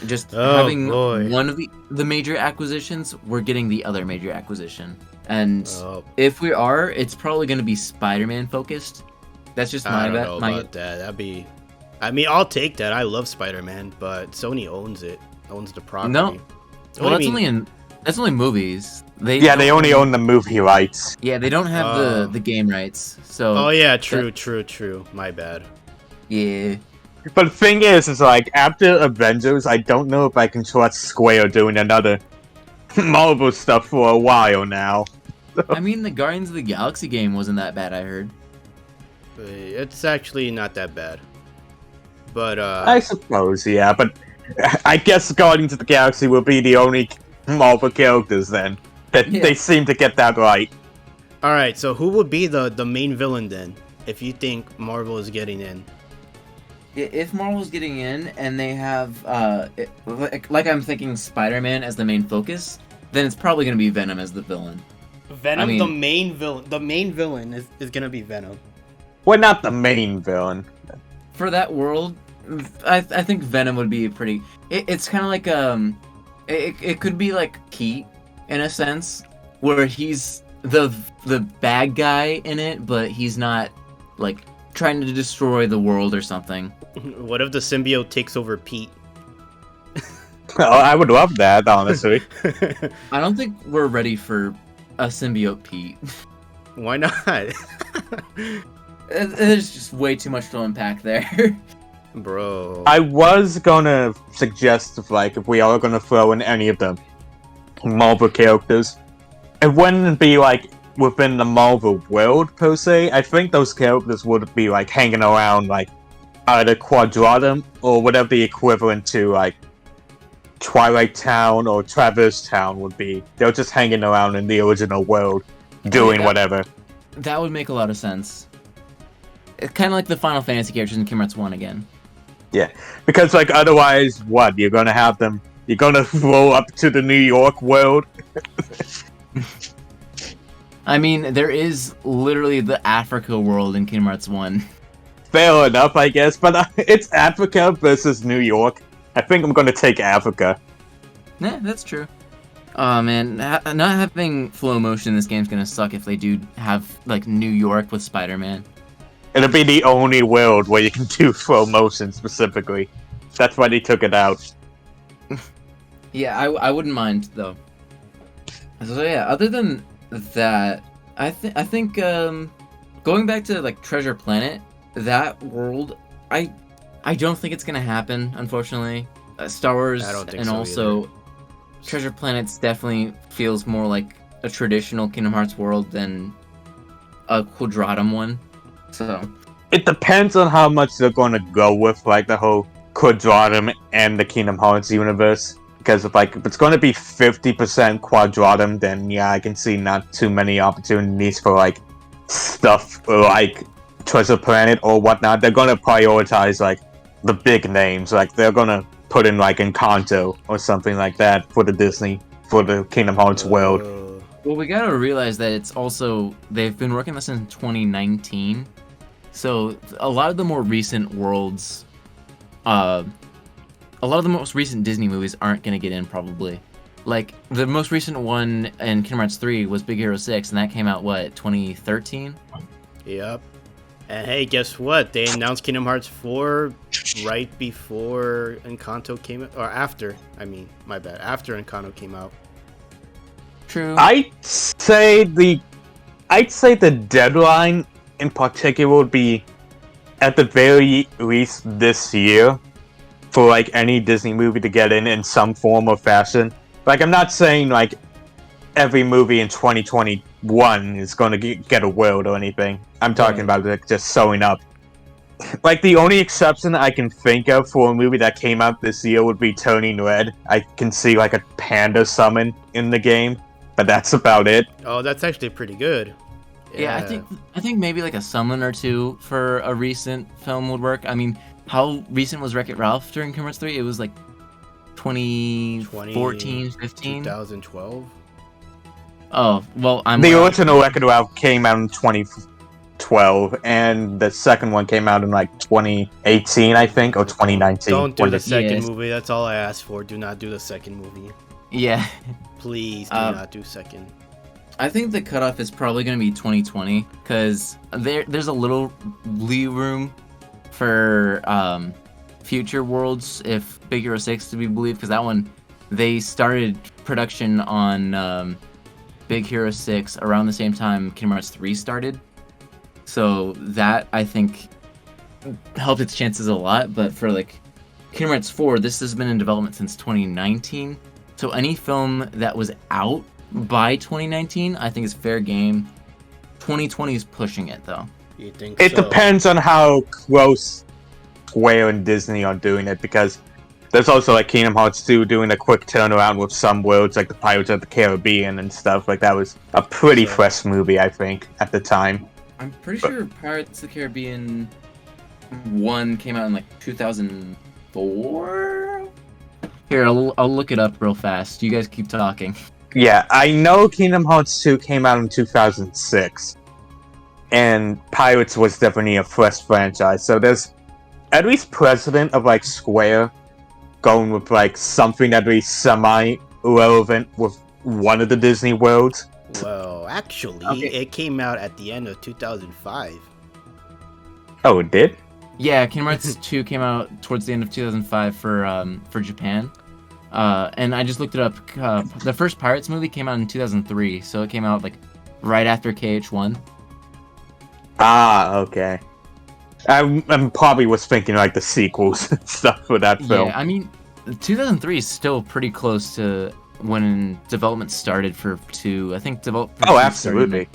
Just having one of the major acquisitions, we're getting the other major acquisition. And if we are, it's probably going to be Spider-Man focused. That's just my bet. I don't know about that. That'd be... I mean, I'll take that. I love Spider-Man, but Sony owns it. Owns the property. No. Well, that's only movies. They only own the movie rights. Yeah, they don't have the game rights. So. Oh yeah, true. My bad. Yeah. But the thing is like, after Avengers, I don't know if I can trust Square doing another Marvel stuff for a while now. I mean, the Guardians of the Galaxy game wasn't that bad, I heard. It's actually not that bad. But I suppose, yeah, but I guess Guardians of the Galaxy will be the only Marvel characters then. They seem to get that right. Alright, so who would be the main villain then, if you think Marvel is getting in? If Marvel's getting in and they have, like I'm thinking Spider-Man as the main focus, then it's probably going to be Venom as the villain. Venom, the main villain. The main villain is going to be Venom. Well, not the main villain. For that world, I think Venom would be pretty... It's kind of like, it could be like Pete, in a sense, where he's the bad guy in it, but he's not, like, trying to destroy the world or something. What if the symbiote takes over Pete? Oh, I would love that, honestly. I don't think we're ready for a symbiote Pete. Why not? There's just way too much to unpack there. Bro. I was gonna suggest if we are gonna throw in any of the Marvel characters, it wouldn't be like within the Marvel world per se. I think those characters would be like hanging around like either Quadratum or whatever the equivalent to like Twilight Town or Traverse Town would be. They're just hanging around in the original world, doing whatever. That would make a lot of sense. It's kind of like the Final Fantasy characters in Kingdom Hearts 1 again. Yeah, because like otherwise, what you're gonna have them? You're gonna roll up to the New York world. I mean, there is literally the Africa world in Kingdom Hearts 1. Fair enough, I guess, but it's Africa versus New York. I think I'm gonna take Africa. Yeah, that's true. Oh man, not having flow motion in this game is gonna suck if they do have like New York with Spider-Man. It'll be the only world where you can do slow motion specifically. That's why they took it out. Yeah, I wouldn't mind though. So yeah, other than that, I think going back to like Treasure Planet, that world, I don't think it's gonna happen, unfortunately. Star Wars, I don't think and so also either. Treasure Planets definitely feels more like a traditional Kingdom Hearts world than a Quadratum one. So It depends on how much they're gonna go with like the whole Quadratum and the Kingdom Hearts universe. Because if it's gonna be 50% Quadratum, then yeah, I can see not too many opportunities for like stuff like Treasure Planet or whatnot. They're gonna prioritize like the big names. Like they're gonna put in like Encanto or something like that for the Kingdom Hearts world. well, we gotta realize that it's also they've been working this since 2019, so a lot of the more recent worlds, a lot of the most recent Disney movies aren't gonna get in probably. Like the most recent one in Kingdom Hearts 3 was Big Hero 6, and that came out what 2013. Yep. And hey, guess what? They announced Kingdom Hearts 4 right before Encanto came out, or after. I mean, my bad. After Encanto came out. True. I'd say the deadline in particular would be at the very least this year for like any Disney movie to get in some form or fashion. Like I'm not saying like every movie in 2021 is going to get a world or anything. I'm talking about like just showing up. Like the only exception I can think of for a movie that came out this year would be Turning Red. I can see like a panda summon in the game, but that's about it. Oh, that's actually pretty good. Yeah, I think maybe like a summon or two for a recent film would work. I mean, how recent was Wreck-It Ralph during Kingdom Hearts 3? It was like 2014, 15? 2012. Oh, well, The original Wreck-It Ralph came out in 2012, and the second one came out in like 2018, I think, or 2019. Don't do the second Yes. movie. That's all I asked for. Do not do the second movie. Yeah. Please do not do second. I think the cutoff is probably going to be 2020, because there's a little lee room for future worlds if Big Hero 6 to be believed, because that one, they started production on Big Hero 6 around the same time Kingdom Hearts 3 started. So that, I think, helped its chances a lot. But for like Kingdom Hearts 4, this has been in development since 2019. So any film that was out by 2019, I think is fair game. 2020 is pushing it, though. You think It so? depends on how close Square and Disney are doing it, because there's also like Kingdom Hearts 2 doing a quick turnaround with some worlds like the Pirates of the Caribbean and stuff. Like that was a pretty fresh movie, I think, at the time. I'm pretty sure Pirates of the Caribbean 1 came out in like 2004? Here, I'll look it up real fast. You guys keep talking. Yeah, I know Kingdom Hearts 2 came out in 2006, and Pirates was definitely a fresh franchise. So there's at least precedent of like Square going with like something that be semi-relevant with one of the Disney worlds. Well, actually, Okay. it came out at the end of 2005. Oh, it did? Yeah, Kingdom Hearts 2 came out towards the end of 2005 for Japan. And I just looked it up. The first Pirates movie came out in 2003, so it came out like right after KH1. Ah, okay. I probably was thinking like the sequels and stuff for that film. Yeah, I mean, 2003 is still pretty close to when development started for 2. I think Oh, absolutely.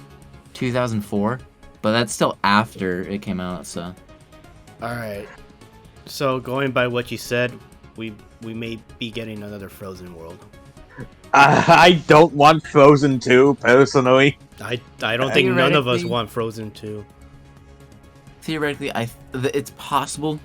2004, but that's still after it came out. So. All right. So going by what you said, we may be getting another Frozen world. I don't want Frozen 2, personally. I don't think none of us want Frozen 2. Theoretically, it's possible.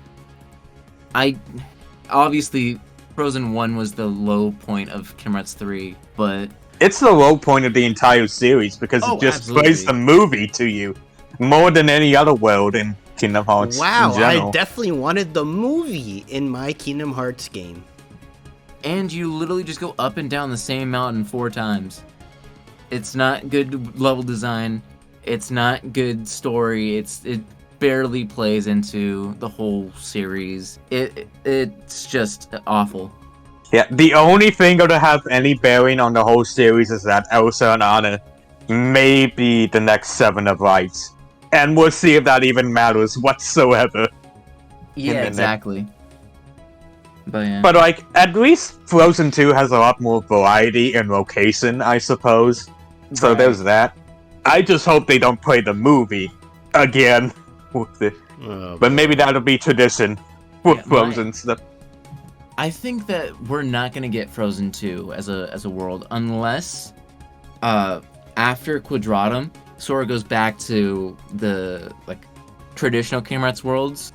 Obviously, Frozen 1 was the low point of Kingdom Hearts 3, but... It's the low point of the entire series, because it just plays the movie to you, more than any other world in Kingdom Hearts in general. I definitely wanted the movie in my Kingdom Hearts game. And you literally just go up and down the same mountain 4 times. It's not good level design. It's not good story. It barely plays into the whole series. It's just awful. Yeah, the only thing going to have any bearing on the whole series is that Elsa and Anna may be the next 7 of Lights. And we'll see if that even matters whatsoever. Yeah, exactly. But, yeah. But like, at least Frozen 2 has a lot more variety in location, I suppose. So Right. there's that. I just hope they don't play the movie again. But maybe that'll be tradition with Frozen stuff. I think that we're not gonna get Frozen 2 as a world unless after Quadratum, Sora goes back to the traditional Kingdom Hearts worlds.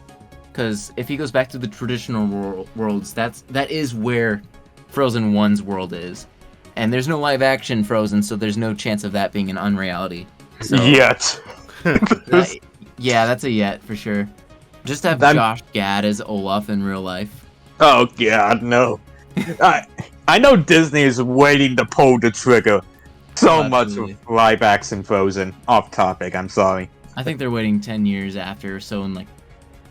Because if he goes back to the traditional worlds, that is where Frozen 1's world is. And there's no live action Frozen, so there's no chance of that being an unreality. So, Yet. Yeah, that's a yet for sure. Just have Josh Gad as Olaf in real life. Oh god, no. I know Disney is waiting to pull the trigger so much with live action Frozen. Off topic, I'm sorry. I think they're waiting 10 years after, so in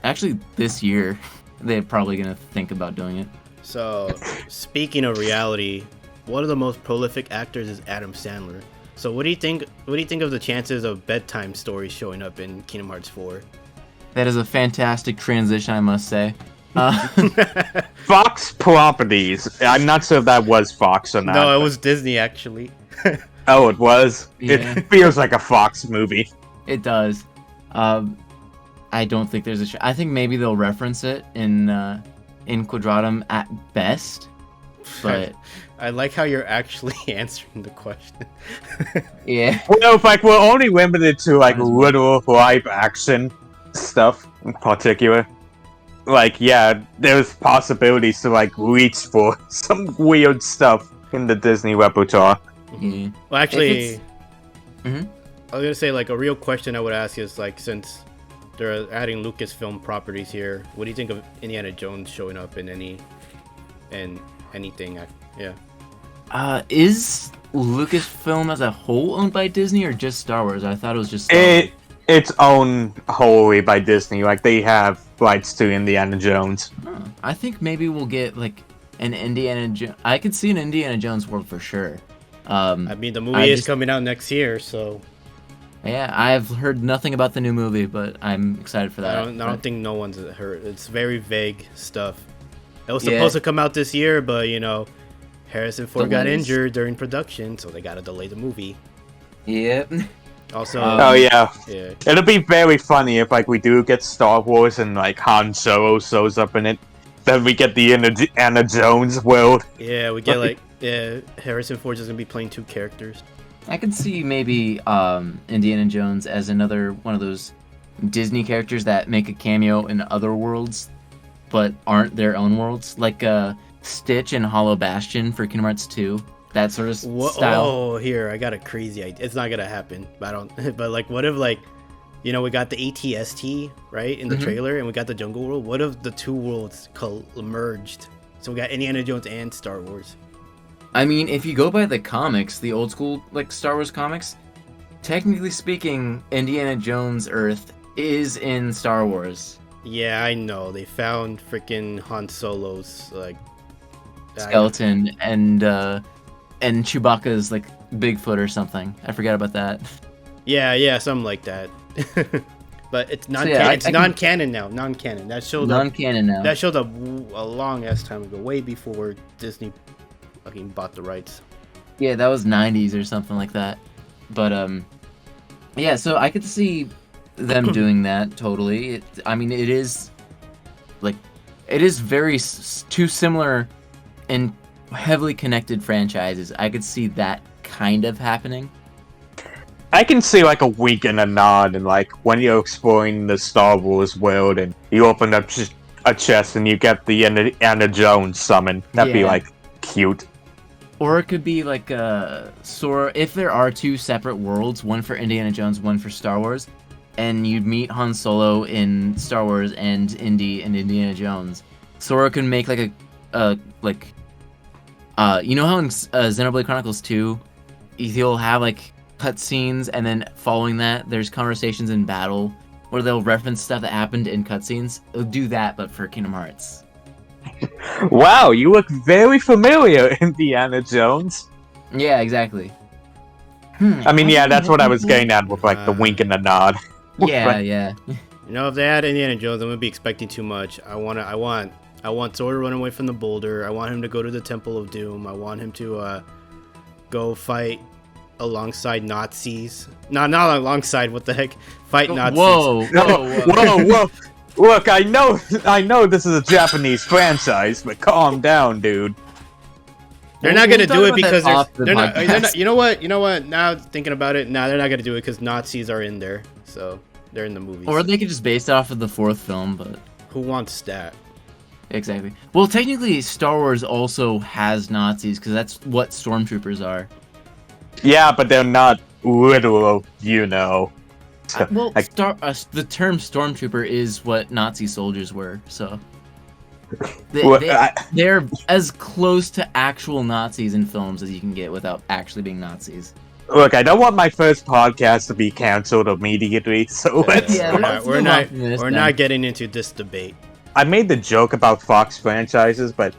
actually this year, they're probably gonna think about doing it. So, speaking of reality, one of the most prolific actors is Adam Sandler. So what do you think of the chances of bedtime stories showing up in Kingdom Hearts 4? That is a fantastic transition, I must say. Fox properties. I'm not sure if that was Fox or not. No, it was Disney, actually. Oh, it was? Yeah. It feels like a Fox movie. It does. I don't think there's I think maybe they'll reference it in Quadratum at best, but... I like how you're actually answering the question. Yeah. Well, if we're only limited to literal live action stuff in particular, yeah, there's possibilities to reach for some weird stuff in the Disney repertoire. Yeah. Well, actually, I was gonna say a real question I would ask is since they're adding Lucasfilm properties here, what do you think of Indiana Jones showing up in anything? Yeah. Is Lucasfilm as a whole owned by Disney or just Star Wars? I thought it was just Star Wars. It's owned wholly by Disney. They have rights to Indiana Jones. Oh, I think maybe we'll get an Indiana Jones. I could see an Indiana Jones world for sure. I mean, the movie is coming out next year, so... Yeah, I've heard nothing about the new movie, but I'm excited for that. I don't think no one's heard. It's very vague stuff. It was supposed to come out this year, but, Harrison Ford got injured during production, so they gotta delay the movie. Yep. Also... oh, yeah. It'll be very funny if, we do get Star Wars and, Han Solo shows up in it. Then we get the Indiana Jones world. Yeah, we get, Harrison Ford's just gonna be playing 2 characters. I could see maybe Indiana Jones as another one of those Disney characters that make a cameo in other worlds, but aren't their own worlds, like Stitch and Hollow Bastion for Kingdom Hearts 2. That sort of style. Oh, here, I got a crazy idea. It's not gonna happen, but I don't. But what if we got the ATST right in the trailer, and we got the Jungle World. What if the 2 worlds merged? So we got Indiana Jones and Star Wars. I mean, if you go by the comics, the old school Star Wars comics, technically speaking, Indiana Jones Earth is in Star Wars. Yeah, I know. They found freaking Han Solo's skeleton and Chewbacca's Bigfoot or something. I forgot about that. Yeah, something like that. But it's non-canon. So, yeah, it's non-canon now. Non-canon. That showed non-canon now. That showed up a long ass time ago, way before Disney fucking bought the rights. Yeah, that was 90s or something like that. But Yeah, so I could see them doing that totally. I mean, it is very two similar and heavily connected franchises. I could see that kind of happening. I can see like a wink and a nod, and like when you're exploring the Star Wars world, and you open up a chest and you get the Indiana Jones summon. That'd be Yeah. like cute. Or it could be like Sora. If there are two separate worlds, one for Indiana Jones, one for Star Wars, and you meet Han Solo in Star Wars and Indy and Indiana Jones, Sora can make like you know how in Xenoblade Chronicles 2, he'll have like cutscenes, and then following that, there's conversations in battle where they'll reference stuff that happened in cutscenes. They'll do that, but for Kingdom Hearts. Wow, you look very familiar, Indiana Jones. Yeah, exactly. I mean, yeah, that's what I was getting at with like the wink and the nod. Yeah, yeah. You know, if they add Indiana Jones, I'm gonna be expecting too much. I want Sora to run away from the boulder. I want him to go to the Temple of Doom. I want him to go fight alongside Nazis. Not alongside. What the heck? Fight Nazis. Whoa! Look, I know this is a Japanese franchise, but calm down, dude. They're not gonna do it talk because about that they're off the not. podcast. You know what? You know what? Now thinking about it, they're not gonna do it because Nazis are in there. So they're in the movies. Or they could just base it off of the fourth film, but Who wants that? exactly. Well, technically, Star Wars also has Nazis because that's what stormtroopers are. Yeah, but they're not literal, you know. Well, Like- the term stormtrooper is what Nazi soldiers were, so Well, they're as close to actual Nazis in films as you can get without actually being Nazis. Look, I don't want my first podcast to be canceled immediately, so let's. Yeah, let's we're move on from this we're then. not getting into this debate. I made the joke about Fox franchises, but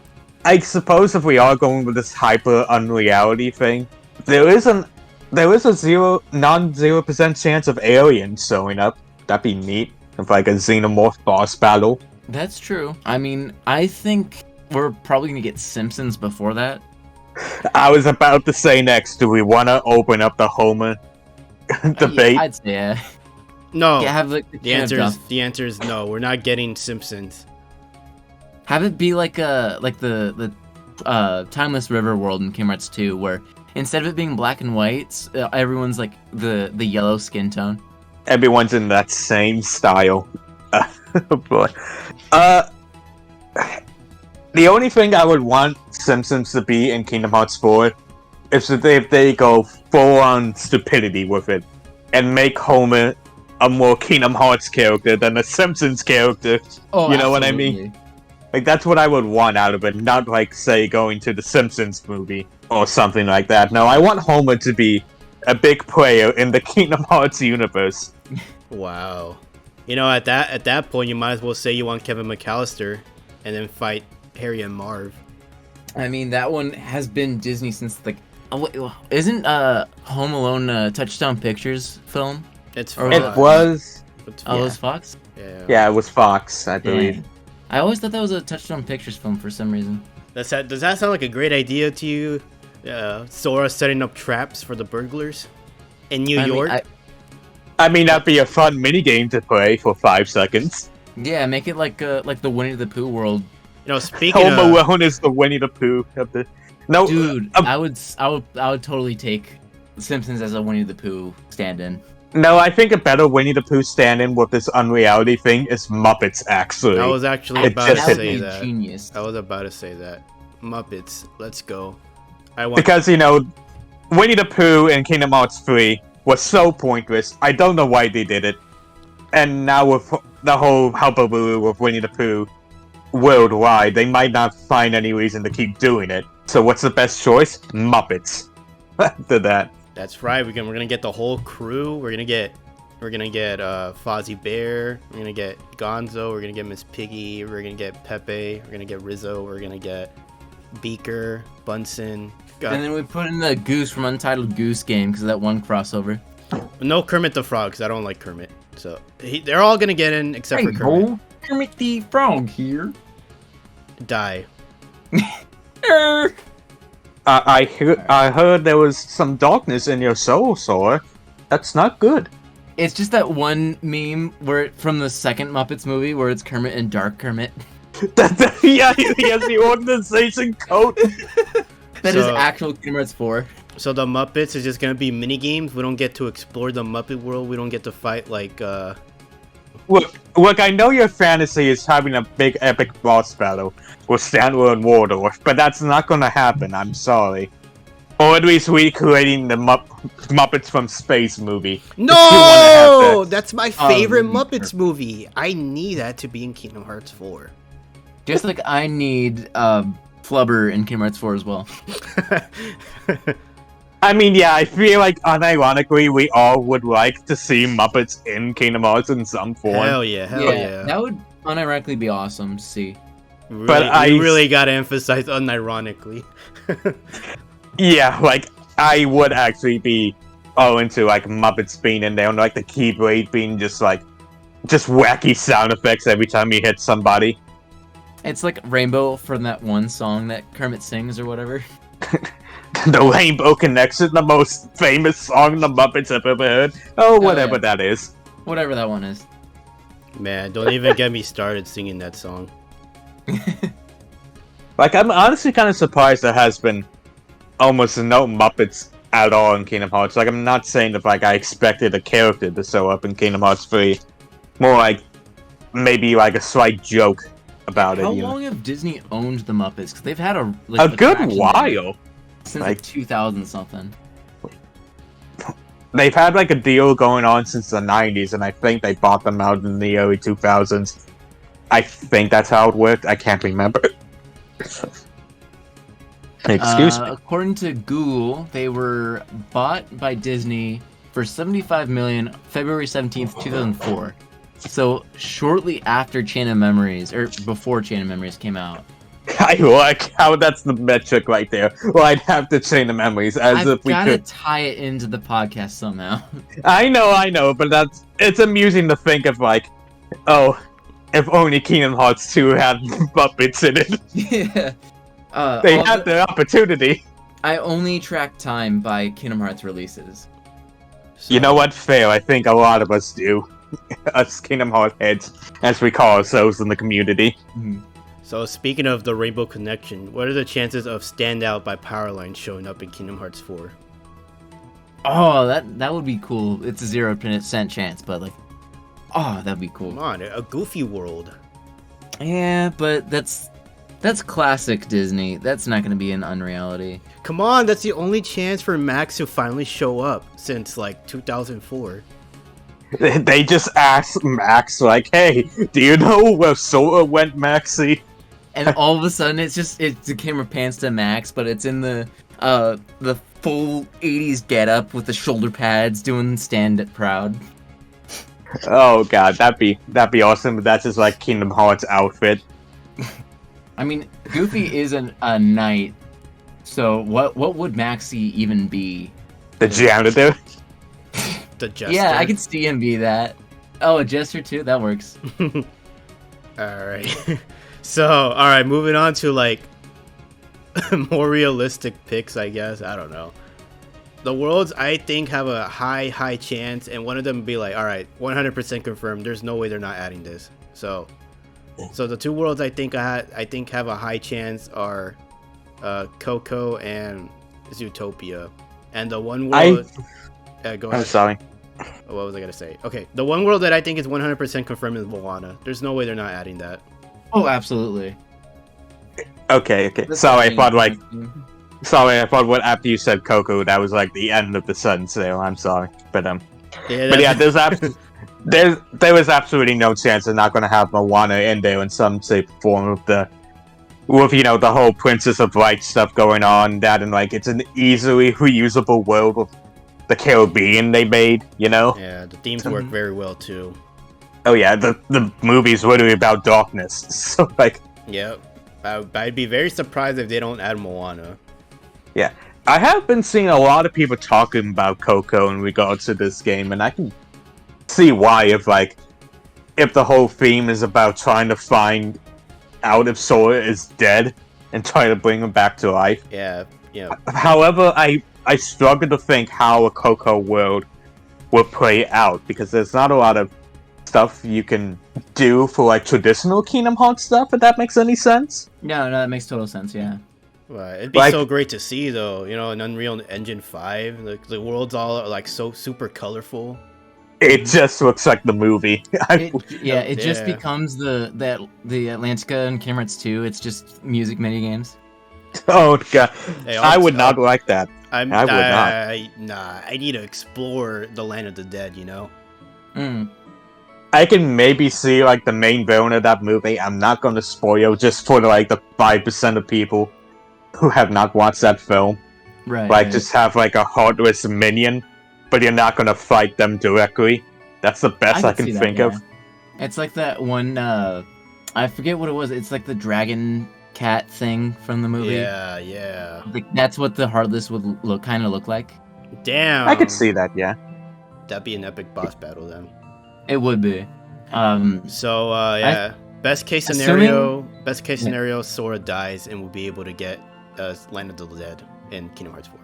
I suppose if we are going with this hyper unreality thing, there is a non-0% chance of aliens showing up. That'd be neat. If like a xenomorph boss battle. That's true. I mean, I think we're probably gonna get Simpsons before that. I was about to say next, do we want to open up the Homer debate? I'd say yeah. No. Yeah, have like The answer is no. We're not getting Simpsons. Have it be like the Timeless River world in Kingdom Hearts 2, where instead of it being black and white, everyone's like the yellow skin tone. Everyone's in that same style. Oh boy. The only thing I would want Simpsons to be in Kingdom Hearts 4 is that if they go full-on stupidity with it and make Homer a more Kingdom Hearts character than a Simpsons character. Oh, You know what I absolutely. mean? Like, that's what I would want out of it, not like, say, going to the Simpsons movie or something like that. No, I want Homer to be a big player in the Kingdom Hearts universe. Wow. You know, at that point, you might as well say you want Kevin McAllister, and then fight Harry and Marv. I mean, that one has been Disney since isn't Home Alone a Touchstone Pictures film? It's Or It Fox. was... It's Oh, it Fox. was Fox? Yeah. Yeah, it was Fox, I believe. Yeah. I always thought that was a Touchstone Pictures film for some reason. Does that sound like a great idea to you? Sora setting up traps for the burglars in New York? I mean, that'd be a fun minigame to play for 5 seconds. Yeah, make it like the Winnie the Pooh world. You know, speaking Home of, Alone is the Winnie the Pooh of the... No, Dude, I would totally take Simpsons as a Winnie the Pooh stand-in. no, I think a better Winnie the Pooh stand-in with this unreality thing is Muppets, actually. I was actually It about just to hit say be that. genius. I was about to say that. Muppets, let's go. Because, you know, Winnie the Pooh in Kingdom Hearts 3 was so pointless. I don't know why they did it. And now with the whole hullabaloo of Winnie the Pooh worldwide, they might not find any reason to keep doing it. So what's the best choice? Muppets. After that. That's right. We're gonna get the whole crew. We're gonna get Fozzie Bear. We're gonna get Gonzo. We're gonna get Miss Piggy. We're gonna get Pepe. We're gonna get Rizzo. We're gonna get Beaker, Bunsen. And then we put in the Goose from Untitled Goose Game because of that one crossover. No Kermit the Frog, because I don't like Kermit. So they're all gonna get in except for Kermit. Kermit the Frog here. Die. I heard there was some darkness in your soul, Sora. That's not good. It's just that one meme from the second Muppets movie where it's Kermit and Dark Kermit. Yeah, he has the organization coat. That is actual Kingdom Hearts 4. So the Muppets is just gonna be mini games. We don't get to explore the Muppet world. We don't get to fight like. Look, I know your fantasy is having a big epic boss battle with Stanley and Waldorf, but that's not gonna happen. I'm sorry. Or at least recreating the Muppets from Space movie. No, that's my favorite Muppets movie. I need that to be in Kingdom Hearts 4. Just like I need Flubber in Kingdom Hearts 4 as well. I mean, yeah, I feel like unironically we all would like to see Muppets in Kingdom Hearts in some form. Hell yeah. That would unironically be awesome to see. Really, but I really gotta emphasize unironically. Yeah, like, I would actually be all into, like, Muppets being in there, and, like, the Keyblade being just wacky sound effects every time you hit somebody. It's like Rainbow from that one song that Kermit sings or whatever. The Rainbow Connection, the most famous song the Muppets have ever heard. Oh, whatever that is. Whatever that one is. Man, don't even get me started singing that song. Like, I'm honestly kind of surprised there has been almost no Muppets at all in Kingdom Hearts. Like, I'm not saying that, like, I expected a character to show up in Kingdom Hearts 3. More like, maybe, like, a slight joke about it. How long have Disney owned the Muppets? Because they've had a good while. Since like 2000 something. They've had, like, a deal going on since the 90s, and I think they bought them out in the early 2000s. I think that's how it worked. I can't remember. Excuse me. According to Google, they were bought by Disney for $75 million February 17th, 2004. So shortly after Chain of Memories, or before Chain of Memories came out. I like how that's the metric right there. Well, I'd have to Chain the Memories as if we could. I've got to tie it into the podcast somehow. I know, but it's amusing to think of, like, oh, if only Kingdom Hearts 2 had Muppets in it. Yeah. They had the opportunity. I only track time by Kingdom Hearts releases. So. You know what? Fair. I think a lot of us do. Us Kingdom Hearts heads, as we call ourselves in the community. Mm-hmm. So speaking of the Rainbow Connection, what are the chances of Stand Out by Powerline showing up in Kingdom Hearts 4? Oh, that would be cool. It's a 0% chance, but like, oh, that'd be cool. Come on, a Goofy world. Yeah, but that's classic Disney. That's not going to be an unreality. Come on, that's the only chance for Max to finally show up since like 2004. They just asked Max, like, hey, do you know where Sora went, Maxie? And all of a sudden, the camera pans to Max, but it's in the full 80s getup with the shoulder pads doing Stand It Proud. Oh god, that'd be awesome, but that's just like Kingdom Hearts outfit. I mean, Goofy is a knight, so what would Maxie even be? The janitor? The jester. Yeah, I could see him be that. Oh, a jester too? That works. Alright. So, alright, moving on to like more realistic picks, I guess. I don't know. The worlds I think have a high chance, and one of them would be like, alright, 100% confirmed. There's no way they're not adding this. So the two worlds I think have a high chance are Coco and Zootopia. And the one world go ahead. I'm sorry. What was I gonna say? Okay, the one world that I think is 100% confirmed is Moana. There's no way they're not adding that. Oh, absolutely. Okay. Sorry, I thought what after you said Coco, that was like the end of the sun sale. I'm sorry, but there was absolutely no chance they're not going to have Moana in there in some shape or form with the whole Princess of Light stuff going on. That and like it's an easily reusable world with the Caribbean they made. Yeah, the themes work very well too. Oh yeah, the movie's literally about darkness. So like. Yep. I'd be very surprised if they don't add Moana. Yeah, I have been seeing a lot of people talking about Coco in regards to this game, and I can see why if the whole theme is about trying to find out if Sora is dead and trying to bring him back to life. Yeah. However, I struggle to think how a Coco world will play out, because there's not a lot of stuff you can do for like traditional Kingdom Hearts stuff, if that makes any sense. No, that makes total sense. Yeah. Right. It'd be Like- so great to see, though. You know, in Unreal Engine 5, the world's all like so super colorful. It just looks like the movie. It just Yeah. becomes the Atlantica and Kingdom Hearts 2. It's just music minigames. Oh god, Hey, I would not like that. I would not. Nah, I need to explore the land of the dead. You know. Mm. I can maybe see like the main villain of that movie. I'm not going to spoil just for like the 5% of people who have not watched that film. Right. Like just have like a heartless minion, but you're not going to fight them directly. That's the best I can see that, think yeah. of. It's like that one. I forget what it was. It's like the dragon cat thing from the movie. Yeah. Like, that's what the Heartless would kind of look like. Damn. I could see that, yeah. That'd be an epic boss battle then. It would be. So yeah, best case scenario, Sora dies and will be able to get Land of the Dead in Kingdom Hearts 4.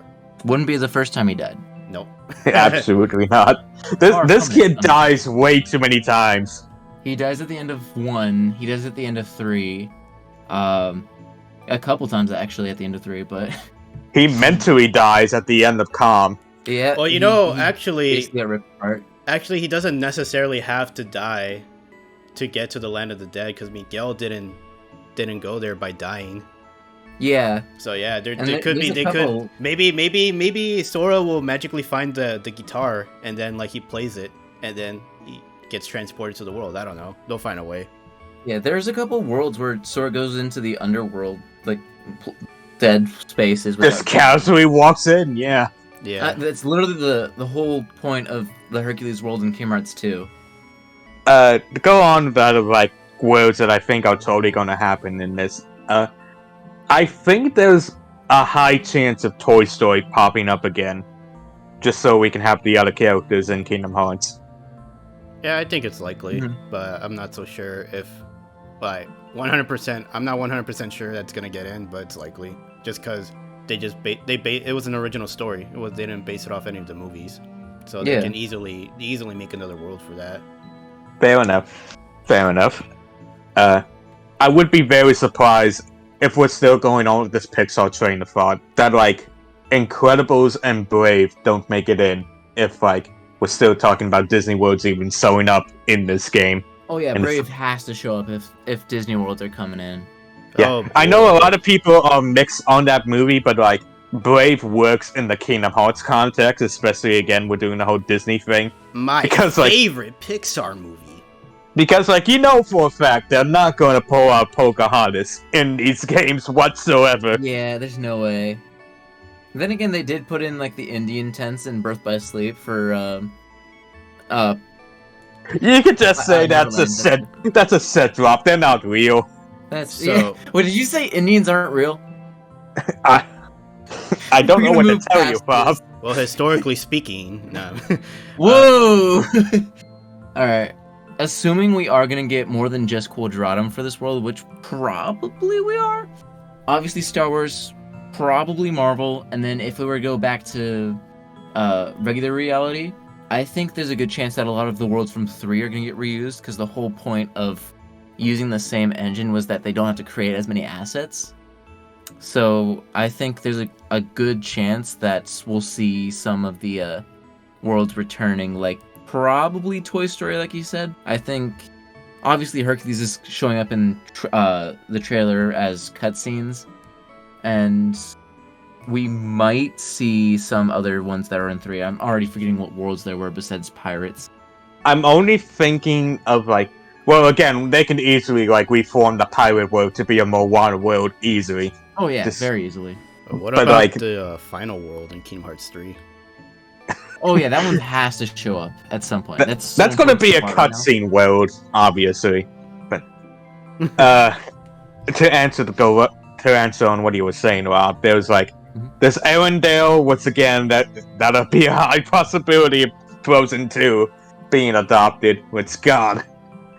Wouldn't be the first time he died. Nope. Absolutely not. This kid dies way too many times. He dies at the end of 1. He dies at the end of 3. A couple times actually at the end of 3, but He mentally dies at the end of Calm. yeah. Well, you know, actually, basically got ripped apart. Actually, he doesn't necessarily have to die to get to the Land of the Dead, because Miguel didn't go there by dying. Yeah. So yeah, there And could be there's a couple- maybe Sora will magically find the guitar, and then like he plays it, and then he gets transported to the world. I don't know. They'll find a way. Yeah, there's a couple worlds where Sora goes into the underworld, like dead spaces. Just casually walks in, yeah. Yeah. That's literally the whole point of the Hercules world in Kingdom Hearts 2. To go on about like worlds that I think are totally gonna happen in this, I think there's a high chance of Toy Story popping up again, just so we can have the other characters in Kingdom Hearts. Yeah, I think it's likely, but I'm not so sure if, like, 100%. I'm not 100% sure that's gonna get in, but it's likely, just because they just it was an original story. They didn't base it off any of the movies, so they can easily make another world for that. Fair enough. I would be very surprised if we're still going on with this Pixar train of thought that like Incredibles and Brave don't make it in. If like we're still talking about Disney Worlds even showing up in this game. Oh yeah, And Brave has to show up if Disney Worlds are coming in. Yeah, Oh, I know a lot of people are mixed on that movie, but like Brave works in the Kingdom Hearts context, especially again we're doing the whole Disney thing. My Because, like- favorite Pixar movie. Because like you know for a fact they're not going to pull out Pocahontas in these games whatsoever. Yeah, there's no way. Then again, they did put in like the Indian tents in Birth by Sleep for You could just say that's a Neverland. that's a set drop. They're not real. That's So- yeah. Wait, did you say Indians aren't real? I don't know We're what gonna to move tell you, past Bob. this. Well, historically speaking, no. Whoa! Alright. Assuming we are gonna get more than just Quadratum for this world, which probably we are. Obviously Star Wars, probably Marvel, and then if we were to go back to regular reality, I think there's a good chance that a lot of the worlds from 3 are gonna get reused, because the whole point of using the same engine was that they don't have to create as many assets. So I think there's a good chance that we'll see some of the worlds returning, like probably Toy Story, like you said. I think obviously Hercules is showing up in the trailer as cutscenes, and we might see some other ones that are in 3. I'm already forgetting what worlds there were besides pirates. I'm only thinking of like, well, again, they can easily like reform the pirate world to be a Moana world easily. Oh yeah, This- very easily. What But, about like- the final world in Kingdom Hearts 3? Oh yeah, that one has to show up at some point. That's so That's gonna be a important right now. cutscene world, obviously. But to answer on what you were saying, Rob, there was like this Arendelle once again that'll be a high possibility of Frozen 2 being adopted. Which God,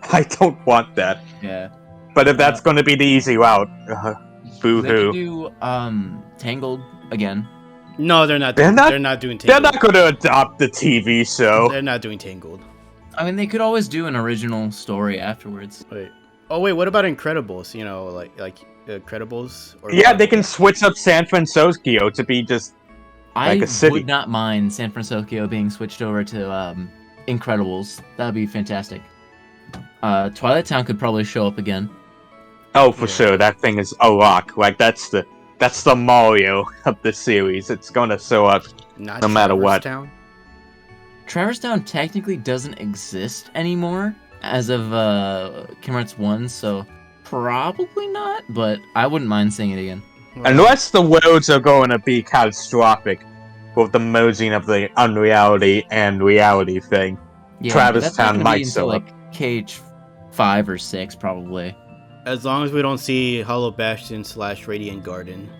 I don't want that. Yeah. But if that's gonna be the easy route, They could boo-hoo. do Tangled again. No, they're not. They're not- They're not doing They're Tangled. not going to adopt the TV show. They're not doing Tangled. I mean, they could always do an original story afterwards. Wait. Oh wait, what about Incredibles? You know, like Incredibles. Or Yeah, they can switch up San Francisco to be just like I a city. would not mind San Francisco being switched over to Incredibles. That'd be fantastic. Twilight Town could probably show up again. Oh, for Yeah. sure. That thing is a lock. Like that's the Mario of the series. It's gonna show up. Not no matter what. Town? Traverse Town technically doesn't exist anymore as of Kingdom Hearts 1, so probably not, but I wouldn't mind seeing it again. Well, Unless the worlds are going to be catastrophic with the merging of the unreality and reality thing. Yeah, Traverse that's not Town gonna might be until show like KH5 or 6 probably. as long as we don't see Hollow Bastion / Radiant Garden.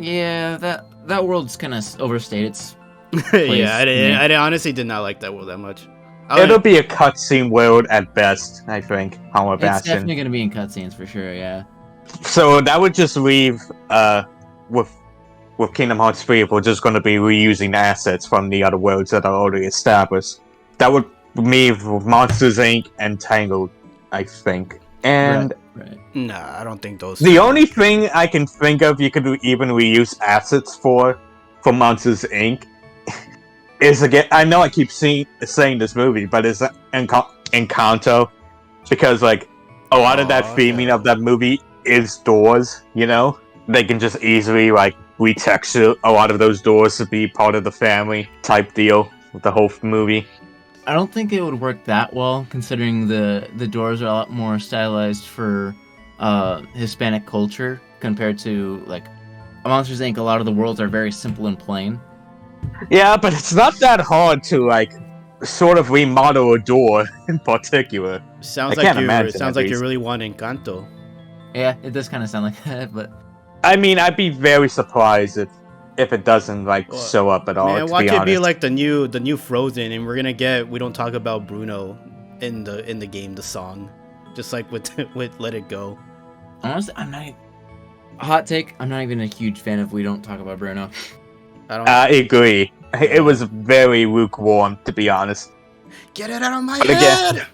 Yeah, that world's kind of overstayed its Yeah, yeah. I honestly did not like that world that much. It'll be a cutscene world at best, I think. Hollow It's Bastion. definitely gonna be in cutscenes for sure. Yeah. So that would just leave with Kingdom Hearts 3 if we're just going to be reusing assets from the other worlds that are already established. That would leave Monsters Inc. and Tangled, I think. And Right. Nah, I don't think those. the only thing I can think of you could even reuse assets for Monsters Inc. is, again, I know I keep saying this movie, but it's Encanto, because like a lot of that theming yeah. of that movie is doors. You know, they can just easily like retexture a lot of those doors to be part of the family type deal with the whole movie. I don't think it would work that well, considering the doors are a lot more stylized for Hispanic culture compared to like Monsters Inc. A lot of the worlds are very simple and plain. Yeah, but it's not that hard to like sort of remodel a door in particular. Sounds I like can't you. imagine, It sounds at like you least. really want Encanto. Yeah, it does kind of sound like that, but I mean, I'd be very surprised if it doesn't like Well, show up at all. Man, to watch be it honest. be like the new Frozen, and we're gonna get. We don't talk about Bruno in the game, the song, just like with with Let It Go. honestly, I'm not. Hot take: I'm not even a huge fan of We Don't Talk About Bruno. I don't I agree. It was very lukewarm, to be honest. get it out of my But head. again-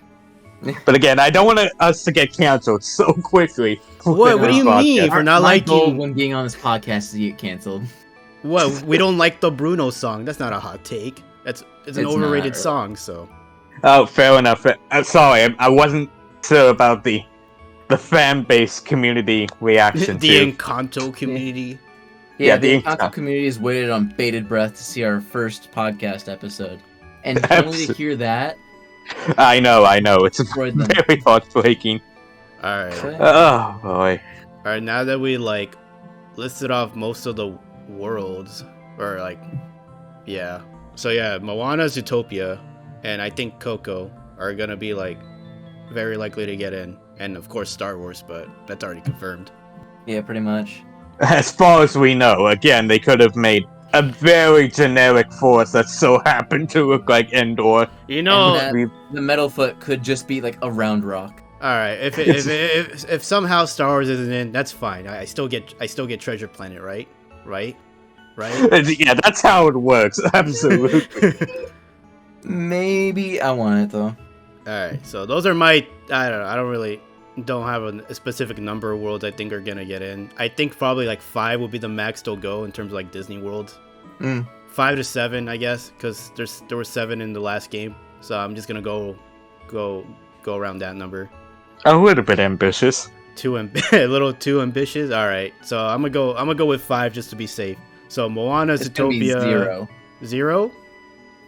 But again, I don't want us to get canceled so quickly. What do you mean? Podcast. For not My goal liking when being on this podcast is to get canceled. what? We don't like the Bruno song. That's not a hot take. It's an It's overrated not. song. So Oh, fair enough. Sorry, I wasn't sure about the fan base community reaction the to. Encanto community. Yeah, the the Encanto community has waited on bated breath to see our first podcast episode, and only to hear that I know. It's destroyed them. very heartbreaking. All right. Oh boy. All right. Now that we like listed off most of the worlds, or like, yeah. So yeah, Moana's Utopia, and I think Coco are gonna be like very likely to get in, and of course Star Wars, but that's already confirmed. Yeah, pretty much. As far as we know, again, they could have made a very generic force that so happened to look like Endor. You know, And the metal foot could just be like a round rock. all right. If somehow Star Wars isn't in, that's fine. I still get Treasure Planet, right? Right? Yeah, that's how it works. Absolutely. Maybe I want it though. Alright, so those are my, I don't know, I don't have a specific number of worlds I think are gonna get in. I think probably like 5 would be the max they'll go in terms of like Disney worlds. 5 to 7, I guess, because there were 7 in the last game. So I'm just gonna go around that number. A little bit ambitious. A little too ambitious. Alright, so I'm gonna go with 5 just to be safe. So Moana's It's gonna be Utopia 0. 0?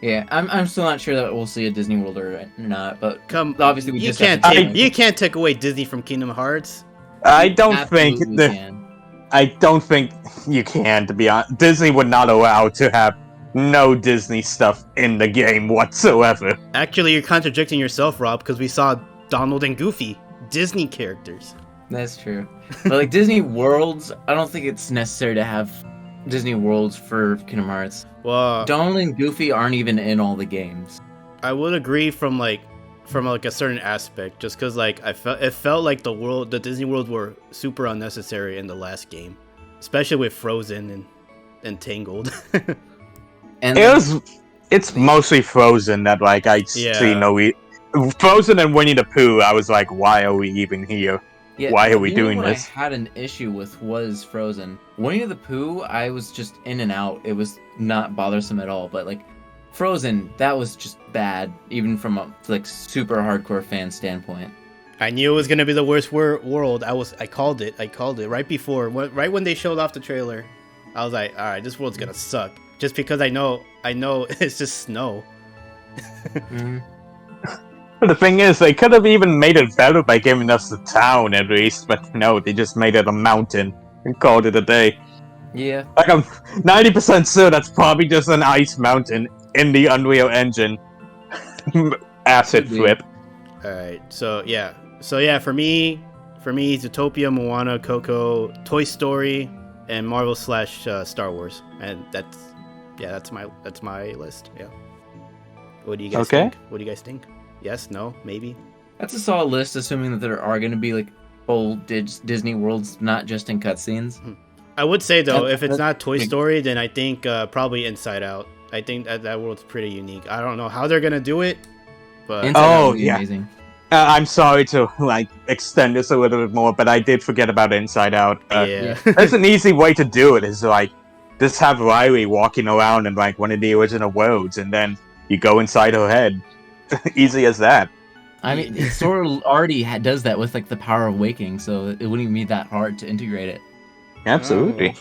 Yeah, I'm still not sure that we'll see a Disney World or not, but Come, obviously we you just can't have to you can't take away Disney from Kingdom Hearts. I don't think Absolutely can. I don't think you can, to be honest. Disney would not allow to have no Disney stuff in the game whatsoever. Actually, you're contradicting yourself, Rob, because we saw Donald and Goofy, Disney characters. That's true. But like Disney Worlds, I don't think it's necessary to have Disney Worlds for Kingdom Hearts. Well, Donald and Goofy aren't even in all the games. I would agree from a certain aspect, just because like it felt like the Disney worlds were super unnecessary in the last game, especially with Frozen entangled. And It's mostly Frozen that like I see Yeah. Frozen and Winnie the Pooh. I was like, why are we even here? yeah, Why are we you know doing what this? I had an issue with was Frozen. Winnie the Pooh, I was just in and out. It was not bothersome at all. But like Frozen, that was just bad, even from a like super hardcore fan standpoint. I knew it was gonna be the worst world. I called it. I called it right before, right when they showed off the trailer. I was like, all right, this world's gonna suck. Just because I know it's just snow. Mhm. The thing is, they could have even made it better by giving us the town at least, but no, they just made it a mountain and called it a day. Yeah. Like I'm 90% sure that's probably just an ice mountain in the Unreal Engine. Acid Could be. flip. All right, so yeah, for me, Zootopia, Moana, Coco, Toy Story, and Marvel / Star Wars, and that's my list. Yeah. What do you guys think? What do you guys think? Yes, no, maybe. That's a solid list, assuming that there are going to be like full Disney worlds, not just in cutscenes. I would say though, if it's That- not Toy Story, then I think probably Inside Out. I think that world's pretty unique. I don't know how they're gonna do it, but Inside Out Oh, would be yeah. amazing. I'm sorry to like extend this a little bit more, but I did forget about Inside Out. yeah. That's an easy way to do it. Is like just have Riley walking around in like one of the original worlds, and then you go inside her head. Easy as that. I mean, it sort of already does that with like the power of waking, so it wouldn't even be that hard to integrate it. Absolutely.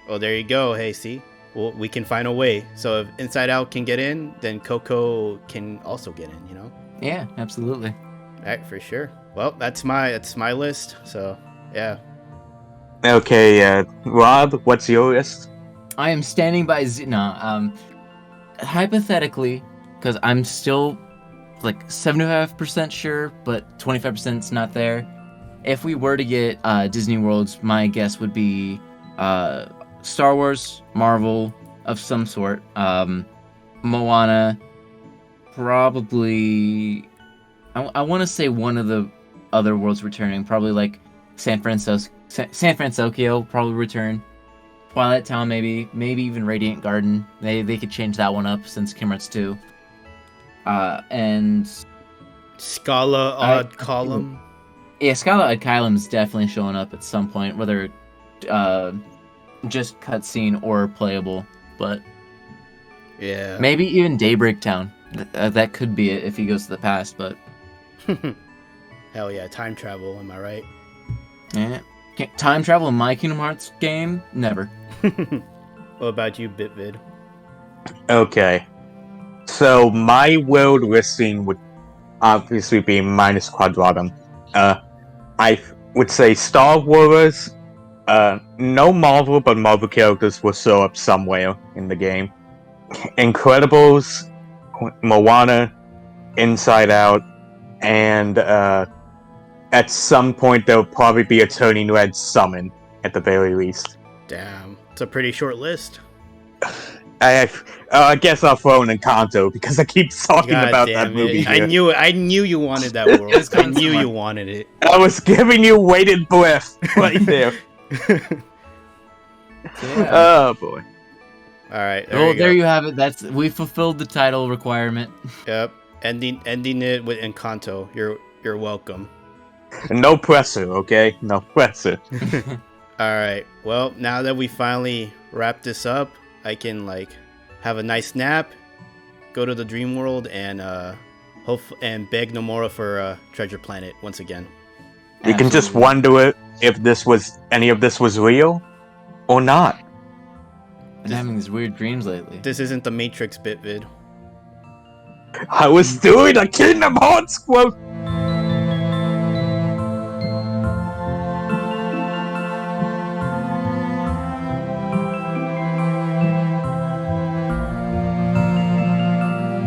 Oh, there you go. Hey, see, well, we can find a way. So if Inside Out can get in, then Coco can also get in. You know. Yeah, absolutely. All right, for sure. Well, that's my list. So yeah. Okay, Rob, what's your list? I am standing by hypothetically, because I'm still like 75% sure, but 25% is not there. If we were to get Disney Worlds, my guess would be Star Wars, Marvel of some sort, Moana, probably. I want to say one of the other worlds returning, probably like San Francisco probably return. Twilight Town maybe even Radiant Garden. They could change that one up since Kingdom Hearts 2. And Scala Odd Column. yeah, Scala Odd Column's definitely showing up at some point, whether just cutscene or playable. But Yeah. maybe even Daybreak Town. That could be it if he goes to the past. But Hell yeah, time travel. Am I right? yeah, time travel in my Kingdom Hearts game, never. What about you, Bitvid? Okay. So my world listing would obviously be minus Quadratum. I would say Star Wars. No Marvel, but Marvel characters will show up somewhere in the game. Incredibles, Moana, Inside Out, and at some point there'll probably be a Turning Red summon at the very least. Damn, it's a pretty short list. I guess I'll throw in Encanto because I keep talking God about damn that movie it. here. I knew you wanted that world. It's I coming knew somewhere. you wanted it. I was giving you weighted breath right there. Yeah. Oh boy. All right. There you have it. We fulfilled the title requirement. Yep. Ending it with Encanto. You're welcome. No pressure, okay? No pressure. All right. Well, now that we finally wrapped this up, I can like have a nice nap, go to the dream world, and and beg Nomura for Treasure Planet once again. You can just Absolutely. wonder if any of this was real or not. Been having these weird dreams lately. This isn't the Matrix, Bitvid. I was doing a Kingdom Hearts quote